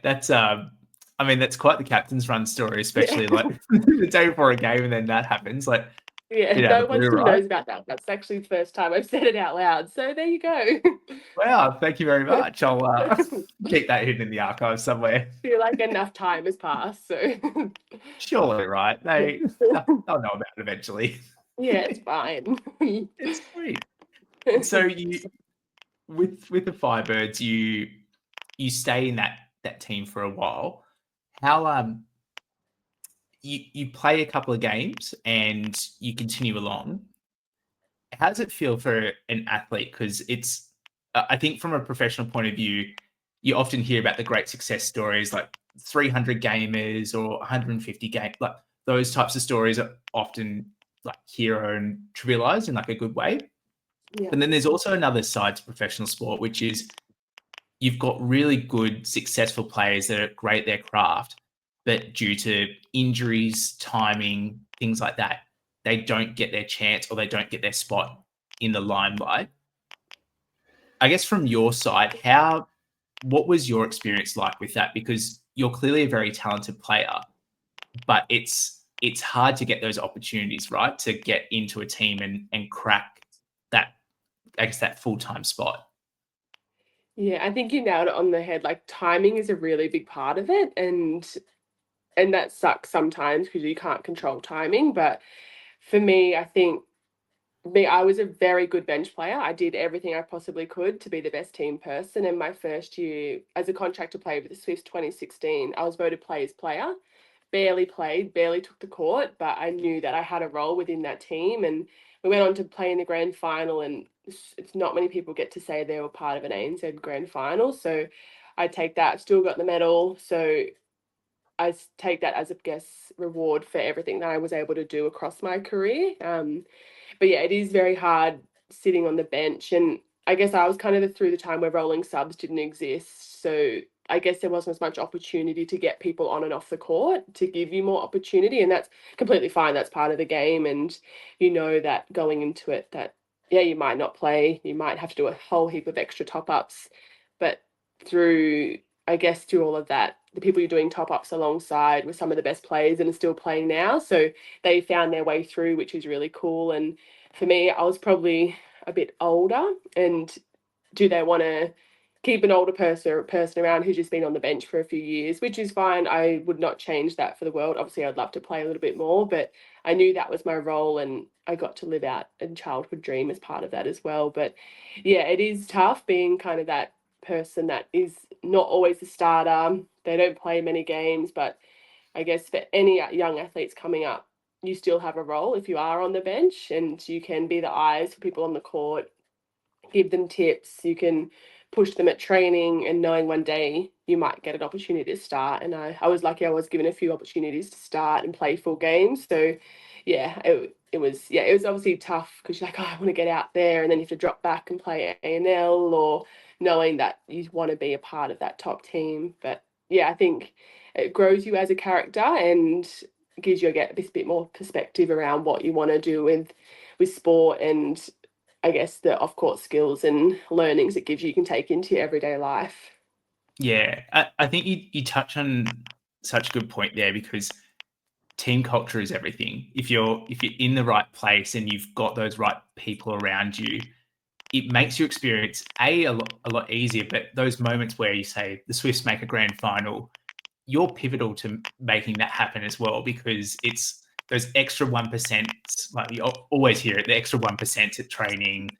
I mean, that's quite the captain's run story, Yeah. especially like the day before a game and then that happens, like Yeah, bit out no of the one blue, still right? knows about that. That's actually the first time I've said it out loud. So there you go. Wow, thank you very much. I'll keep that hidden in the archive somewhere. Feel like enough time has passed. So Surely, right? They'll know about it eventually. yeah, it's fine. It's sweet. So you with the Firebirds, you stay in that team for a while. How you play a couple of games and you continue along. How does it feel for an athlete? Because I think from a professional point of view, you often hear about the great success stories like 300 gamers or 150 game, like those types of stories are often like hero and trivialized in like a good way. Yeah. But then there's also another side to professional sport, which is you've got really good, successful players that are great at their craft, but due to injuries, timing, things like that, they don't get their chance or they don't get their spot in the limelight. I guess from your side, what was your experience like with that? Because you're clearly a very talented player, but it's hard to get those opportunities, right? To get into a team and crack that, I guess, that full-time spot. Yeah, I think you nailed it on the head. Like timing is a really big part of it, and that sucks sometimes because you can't control timing. But for me, I think I was a very good bench player. I did everything I possibly could to be the best team person. And my first year as a contractor player with the Swifts 2016, I was voted players player. Barely played, barely took the court, but I knew that I had a role within that team. And we went on to play in the grand final, and it's not many people get to say they were part of an ANZ grand final. So I take that, still got the medal. So I take that as, I guess, reward for everything that I was able to do across my career. But yeah, it is very hard sitting on the bench. And I guess I was kind of through the time where rolling subs didn't exist. So I guess there wasn't as much opportunity to get people on and off the court to give you more opportunity. And that's completely fine. That's part of the game. And you know that going into it that, yeah, you might not play. You might have to do a whole heap of extra top-ups. But through, I guess, through all of that, the people you're doing top-ups alongside were some of the best players and are still playing now. So they found their way through, which is really cool. And for me, I was probably a bit older, and do they want to keep an older person around who's just been on the bench for a few years, which is fine. I would not change that for the world. Obviously, I'd love to play a little bit more, but I knew that was my role, and I got to live out a childhood dream as part of that as well. But yeah, it is tough being kind of that person that is not always the starter. They don't play many games, but I guess for any young athletes coming up, you still have a role if you are on the bench, and you can be the eyes for people on the court, give them tips, you can push them at training, and knowing one day you might get an opportunity to start. And I was lucky, I was given a few opportunities to start and play full games. So yeah, it was obviously tough because you're like, oh, I want to get out there, and then you have to drop back and play ANL, or knowing that you want to be a part of that top team. But yeah, I think it grows you as a character and gives you this bit more perspective around what you want to do with sport, and I guess the off-court skills and learnings it gives you can take into your everyday life. Yeah, I think you touch on such a good point there, because team culture is everything. If you're in the right place and you've got those right people around you, it makes your experience a lot easier. But those moments where you say the Swifts make a grand final, you're pivotal to making that happen as well, because it's those extra 1%, like you always hear it, the extra 1% at training,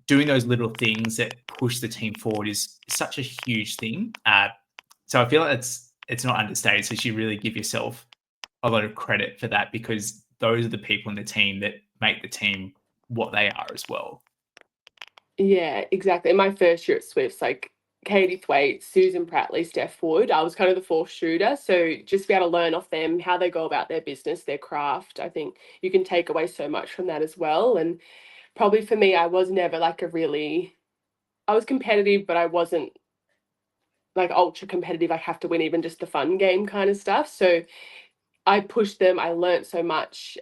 doing those little things that push the team forward is such a huge thing. So I feel like it's not understated. So you really give yourself a lot of credit for that, because those are the people in the team that make the team what they are as well. Yeah, exactly. In my first year at Swifts, like Katie Thwaite, Susan Prattley, Steph Wood, I was kind of the fourth shooter. So just be able to learn off them how they go about their business, their craft. I think you can take away so much from that as well. And probably for me, I was never like I was competitive, but I wasn't like ultra competitive. I have to win even just the fun game kind of stuff. So I pushed them. I learned so much.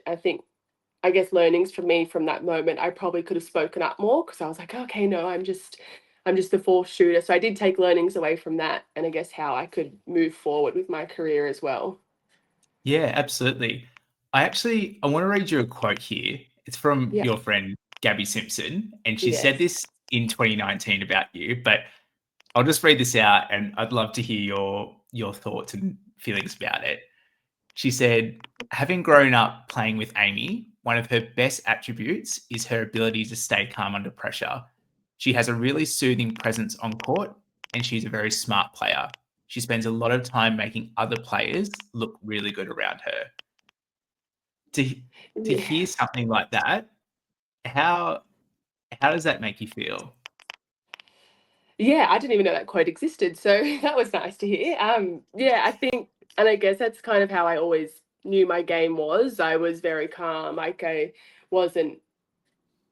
I guess learnings for me from that moment, I probably could have spoken up more, because I was like, okay, no, I'm just the fourth shooter. So I did take learnings away from that, and I guess how I could move forward with my career as well. Yeah, absolutely. I want to read you a quote here. It's from Yeah. your friend Gabby Simpson, and she said Yes. this in 2019 about you, but I'll just read this out, and I'd love to hear your thoughts and feelings about it. She said, having grown up playing with Amy, one of her best attributes is her ability to stay calm under pressure. She has a really soothing presence on court, and she's a very smart player. She spends a lot of time making other players look really good around her. To Yeah. hear something like that, how does that make you feel? Yeah, I didn't even know that quote existed. So that was nice to hear. Yeah, I think, and I guess that's kind of how I always knew my game was. I was very calm. Like I wasn't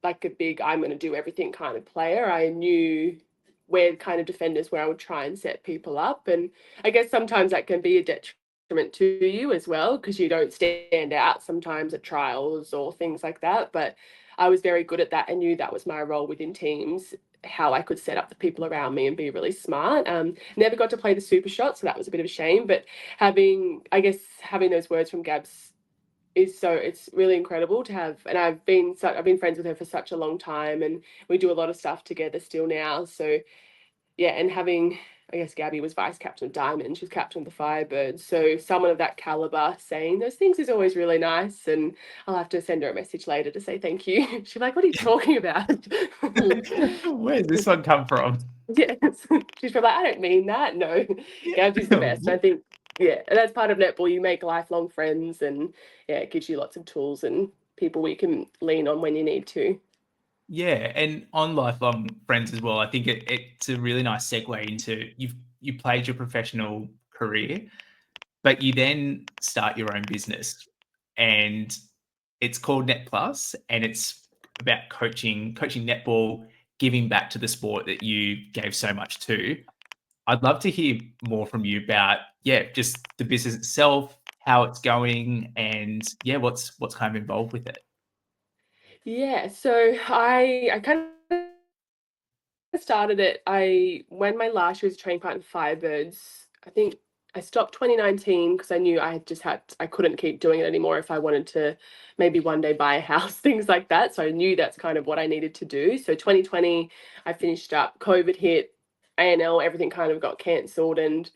like a big I'm going to do everything kind of player. I knew where kind of defenders where I would try and set people up, and I guess sometimes that can be a detriment to you as well, because you don't stand out sometimes at trials or things like that. But I was very good at that and knew that was my role within teams, how I could set up the people around me and be really smart. Never got to play the super shot, so that was a bit of a shame. But having those words from Gabs it's really incredible to have. And I've been friends with her for such a long time, and we do a lot of stuff together still now. So yeah, and having I guess Gabby was vice captain of Diamond. She's captain of the Firebirds. So someone of that caliber saying those things is always really nice. And I'll have to send her a message later to say thank you. She's like, what are you talking about? Where's this one come from? Yes. She's probably like, I don't mean that. No, Gabby's the best. I think, yeah, and that's part of netball. You make lifelong friends, and yeah, it gives you lots of tools and people we can lean on when you need to. Yeah, and on lifelong friends as well, I think it's a really nice segue into you played your professional career, but you then start your own business, and it's called Net Plus, and it's about coaching netball, giving back to the sport that you gave so much to. I'd love to hear more from you about just the business itself, how it's going, and what's kind of involved with it. Yeah, so I kind of started it. When my last year was a training partner for Firebirds, I think I stopped 2019 because I knew I couldn't keep doing it anymore if I wanted to maybe one day buy a house, things like that. So I knew that's kind of what I needed to do. So 2020, I finished up, COVID hit, ANL, everything kind of got cancelled, and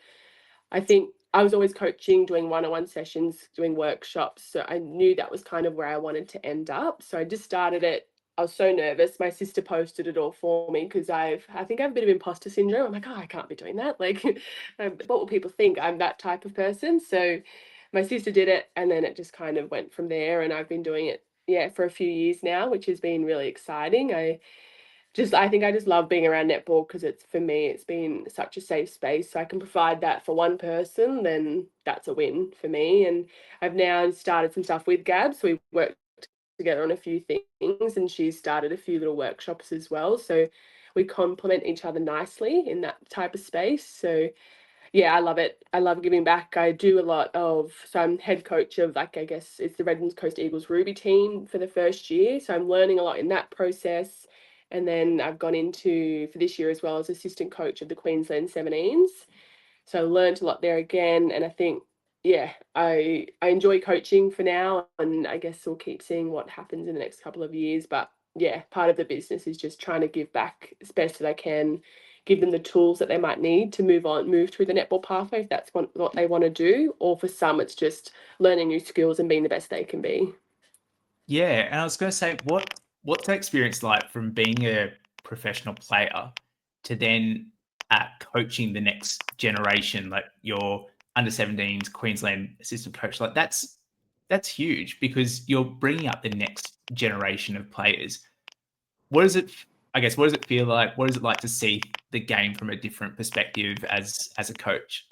I think I was always coaching, doing one-on-one sessions, doing workshops. So I knew that was kind of where I wanted to end up. So I just started it. I was so nervous. My sister posted it all for me because I think I have a bit of imposter syndrome. I'm like, oh, I can't be doing that. Like, what will people think? I'm that type of person. So my sister did it, and then it just kind of went from there. And I've been doing it, yeah, for a few years now, which has been really exciting. I think I just love being around netball because for me it's been such a safe space. So I can provide that for one person, then that's a win for me. And I've now started some stuff with Gab, so we worked together on a few things, and she's started a few little workshops as well. So we complement each other nicely in that type of space. So yeah, I love it. I love giving back. I do a lot of, so I'm head coach of, like, I guess it's the Redlands Coast Eagles Ruby team for the first year. So I'm learning a lot in that process. And then I've gone into, for this year as well, as assistant coach of the Queensland 17s. So I learned a lot there again. And I think, yeah, I enjoy coaching for now. And I guess we'll keep seeing what happens in the next couple of years. But yeah, part of the business is just trying to give back as best that I can, give them the tools that they might need to move through the netball pathway if that's what they want to do. Or for some, it's just learning new skills and being the best they can be. Yeah, and I was going to say, what's that experience like from being a professional player to then coaching the next generation, like your under 17s Queensland assistant coach? Like that's huge because you're bringing up the next generation of players. What does it? I guess what does it feel like? What is it like to see the game from a different perspective as a coach?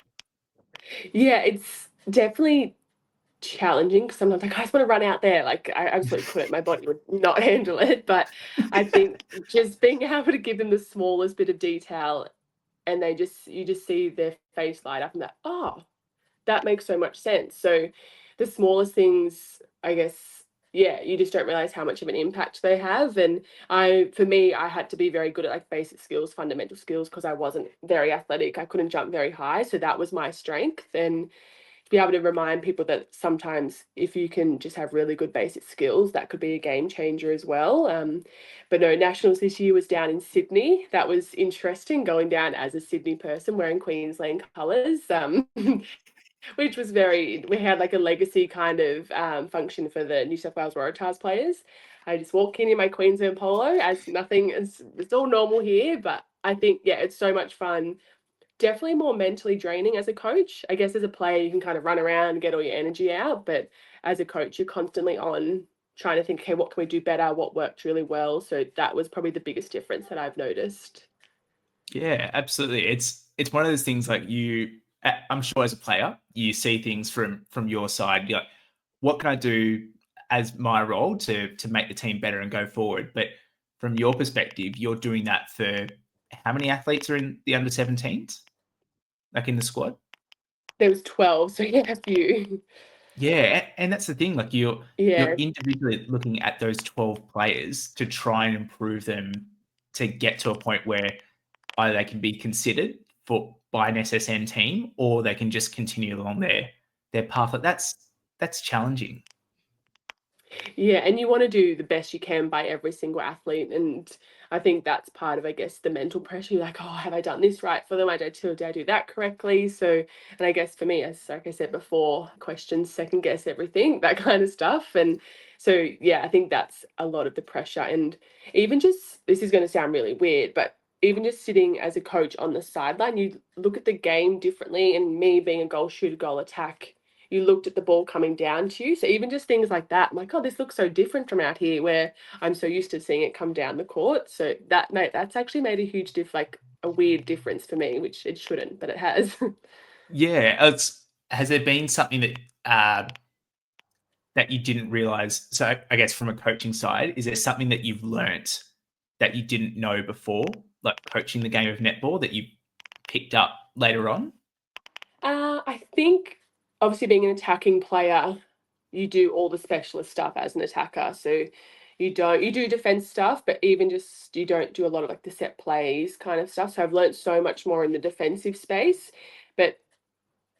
Yeah, it's definitely challenging because sometimes like I just want to run out there. Like I absolutely couldn't. My body would not handle it. But I think just being able to give them the smallest bit of detail, and you just see their face light up and that, oh, that makes so much sense. So the smallest things, I guess, yeah, you just don't realize how much of an impact they have. And for me, I had to be very good at like basic skills, fundamental skills, because I wasn't very athletic. I couldn't jump very high. So that was my strength. And to be able to remind people that sometimes if you can just have really good basic skills, that could be a game changer as well. But no, Nationals this year was down in Sydney. That was interesting, going down as a Sydney person wearing Queensland colours. Which was we had like a legacy kind of function for the New South Wales Waratahs players. I just walk in my Queensland polo as nothing, it's all normal here, but I think, yeah, it's so much fun. Definitely more mentally draining as a coach. I guess as a player, you can kind of run around and get all your energy out, but as a coach, you're constantly on trying to think, okay, what can we do better? What worked really well? So that was probably the biggest difference that I've noticed. Yeah, absolutely. It's one of those things like I'm sure as a player, you see things from your side. You're like, what can I do as my role to make the team better and go forward? But from your perspective, you're doing that for how many athletes are in the under 17s, like in the squad? There was 12, so yeah, a few. Yeah, and that's the thing. Like you're Yeah. individually looking at those 12 players to try and improve them to get to a point where either they can be considered by an SSN team or they can just continue along their path. Like that's challenging. Yeah, and you want to do the best you can by every single athlete. And I think that's part of, I guess, the mental pressure. You're like, oh, have I done this right for them? Did I do that correctly? So, and I guess for me, as like I said before, questions, second guess everything, that kind of stuff. And so, yeah, I think that's a lot of the pressure. And even just, this is going to sound really weird, but even just sitting as a coach on the sideline, you look at the game differently. And me being a goal shooter, goal attack, you looked at the ball coming down to you. So even just things like that, I'm like, oh, this looks so different from out here where I'm so used to seeing it come down the court. So that's actually made a huge like a weird difference for me, which it shouldn't, but it has. Yeah, has there been something that you didn't realize? So I guess from a coaching side, is there something that you've learnt that you didn't know before, like coaching the game of netball, that you picked up later on? I think obviously being an attacking player, you do all the specialist stuff as an attacker. So you do defense stuff, but even just you don't do a lot of like the set plays kind of stuff. So I've learned so much more in the defensive space, but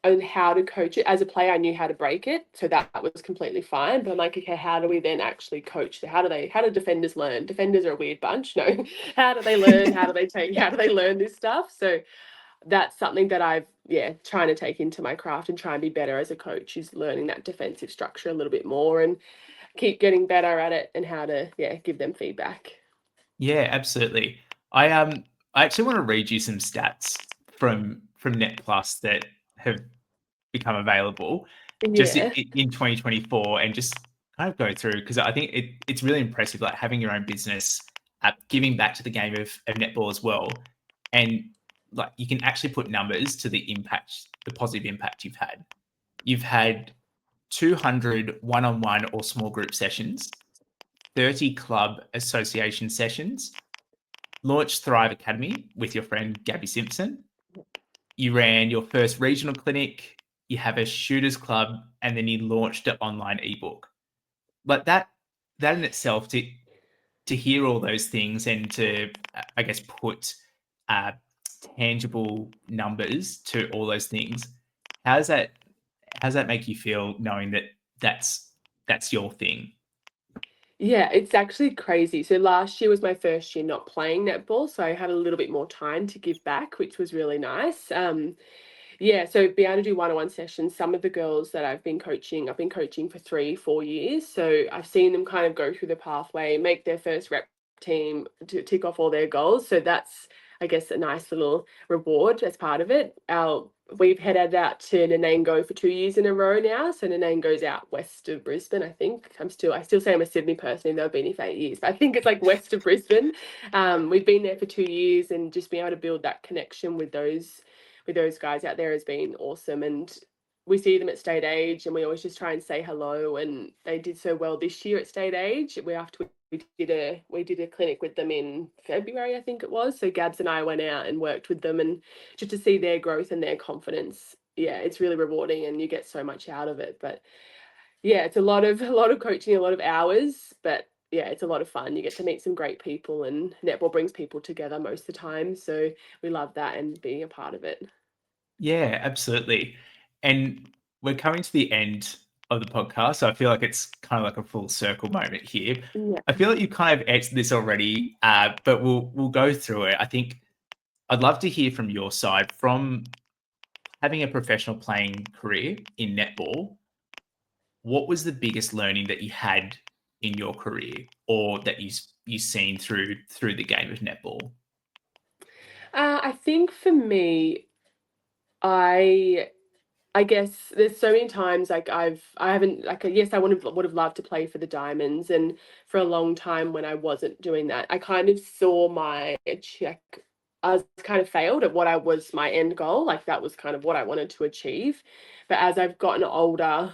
on how to coach it. As a player, I knew how to break it, so that was completely fine. But I'm like, okay, how do we then actually coach? How do defenders learn? Defenders are a weird bunch. No, how do they learn? How do they learn this stuff? So that's something that I've trying to take into my craft and try and be better as a coach, is learning that defensive structure a little bit more and keep getting better at it, and how to give them feedback. Yeah, absolutely. I actually want to read you some stats from Net Plus that have become available just Yeah. in 2024, and just kind of go through, because I think it's really impressive, like having your own business, giving back to the game of netball as well, and like you can actually put numbers to the positive impact you've had. You've had 200 one-on-one or small group sessions, 30 club association sessions, launched Thrive Academy with your friend Gabby Simpson. You ran your first regional clinic, you have a shooters club, and then you launched an online ebook. But that in itself, to hear all those things and to, I guess, put uh, tangible numbers to all those things, how does that make you feel, knowing that that's your thing? Yeah, it's actually crazy. So last year was my first year not playing netball, so I had a little bit more time to give back, which was really nice. Yeah, so being able to do one-on-one sessions, some of the girls that I've been coaching for 3-4 years. So I've seen them kind of go through the pathway, make their first rep team, to tick off all their goals. So that's, I guess, a nice little reward as part of it. We've headed out to Nanango for 2 years in a row now. So Nanango's out west of Brisbane, I think. I still say I'm a Sydney person, even though I've been here for 8 years, but I think it's like west of Brisbane. We've been there for 2 years, and just being able to build that connection with those guys out there has been awesome. And we see them at state age, and we always just try and say hello. And they did so well this year at state age. We did a clinic with them in February, I think it was. So Gabs and I went out and worked with them, and just to see their growth and their confidence. Yeah, it's really rewarding, and you get so much out of it. But yeah, it's a lot of coaching, a lot of hours, but yeah, it's a lot of fun. You get to meet some great people, and netball brings people together most of the time. So we love that and being a part of it. Yeah, absolutely. And we're coming to the end of the podcast, so I feel like it's kind of like a full circle moment here. Yeah. I feel like you kind of answered this already, but we'll go through it. I think I'd love to hear from your side, from having a professional playing career in netball. What was the biggest learning that you had in your career, or that you seen through the game of netball? I think for me, I I guess there's so many times like I haven't like yes, I would have loved to play for the Diamonds, and for a long time when I wasn't doing that, I kind of saw my check. I was kind of failed at what I was my end goal. Like that was kind of what I wanted to achieve. But as I've gotten older,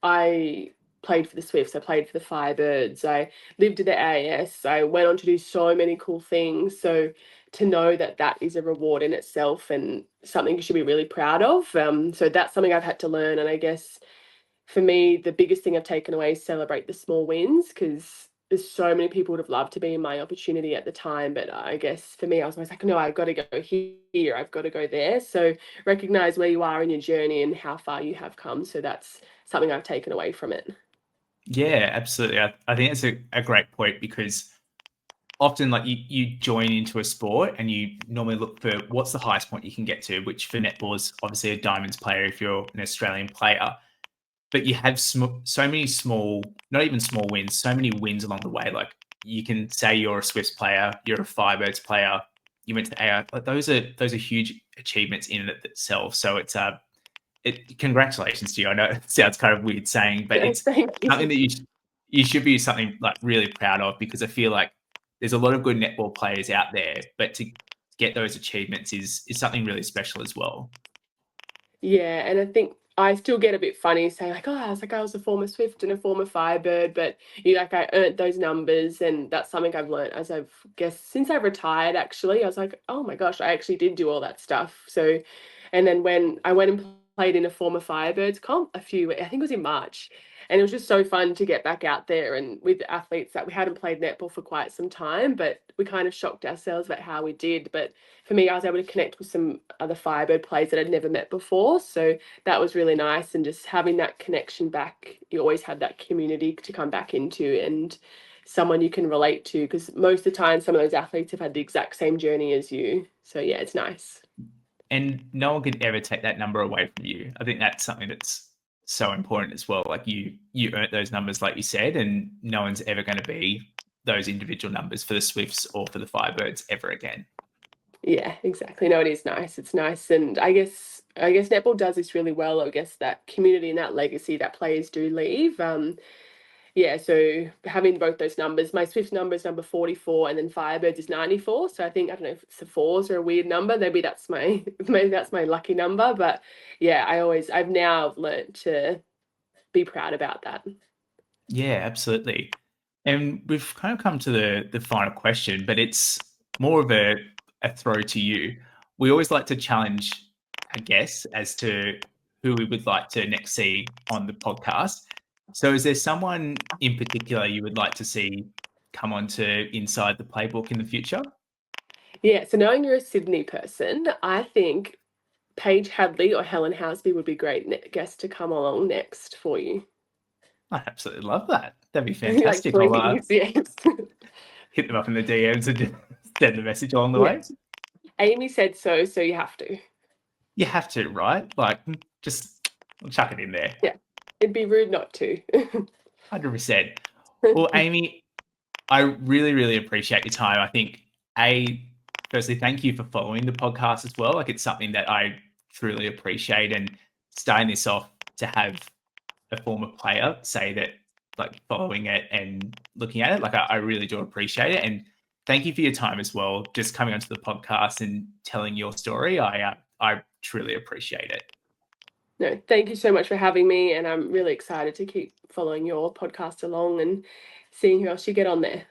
I played for the Swifts, I played for the Firebirds, I lived at the AIS, I went on to do so many cool things. So to know that that is a reward in itself and something you should be really proud of. So that's something I've had to learn. And I guess for me, the biggest thing I've taken away is celebrate the small wins, because there's so many people would have loved to be in my opportunity at the time. But I guess for me, I was always like, no, I've got to go here, I've got to go there. So recognize where you are in your journey and how far you have come. So that's something I've taken away from it. Yeah, absolutely. I think it's a great point because often like you join into a sport and you normally look for what's the highest point you can get to, which for netball is obviously a diamonds player if you're an Australian player. But you have so many small, not even small wins, so many wins along the way. Like you can say you're a Swifts player, you're a Firebirds player, you went to the AI. Like those are huge achievements in and of itself. So it's congratulations to you. I know it sounds kind of weird saying, but it's Thank you. something that you should be something like really proud of, because I feel like there's a lot of good netball players out there, but to get those achievements is something really special as well. Yeah, and I think I still get a bit funny saying like, oh, I was a former Swift and a former Firebird, but I earned those numbers, and that's something I've learned as I've guess since I've retired. Actually, I was like, oh my gosh, I actually did do all that stuff. So, and then when I went and played in a former Firebirds comp I think it was in March, and it was just so fun to get back out there and with athletes that we hadn't played netball for quite some time, but we kind of shocked ourselves about how we did. But for me, I was able to connect with some other Firebird players that I'd never met before. So that was really nice. And just having that connection back, you always have that community to come back into and someone you can relate to, because most of the time, some of those athletes have had the exact same journey as you. So yeah, it's nice. And no one could ever take that number away from you. I think that's something that's so important as well. Like you earned those numbers, like you said, and no one's ever going to be those individual numbers for the Swifts or for the Firebirds ever again. Yeah, exactly. No, it is nice. It's nice. And I guess netball does this really well. I guess that community and that legacy that players do leave. Yeah, so having both those numbers, my Swift number is number 44 and then Firebirds is 94. So I don't know if it's the fours are a weird number. Maybe that's maybe that's my lucky number. But yeah, I've now learned to be proud about that. Yeah, absolutely. And we've kind of come to the final question, but it's more of a throw to you. We always like to challenge a guest as to who we would like to next see on the podcast. So is there someone in particular you would like to see come on to Inside the Playbook in the future? Yeah, so knowing you're a Sydney person, I think Paige Hadley or Helen Housby would be great guests to come along next for you. I absolutely love that. That'd be Like fantastic. I'll please, yes. hit them up in the DMs and just send a message along the way. Yes. Amy said so, so you have to. You have to, right? Like, just chuck it in there. Yeah, it'd be rude not to. 100%. Well, Amy, I really, really appreciate your time. I think, firstly, thank you for following the podcast as well. Like, it's something that I truly appreciate, and starting this off to have a former player say that, like, following it and looking at it, like, I really do appreciate it. And thank you for your time as well, just coming onto the podcast and telling your story. I truly appreciate it. No, thank you so much for having me, and I'm really excited to keep following your podcast along and seeing who else you get on there.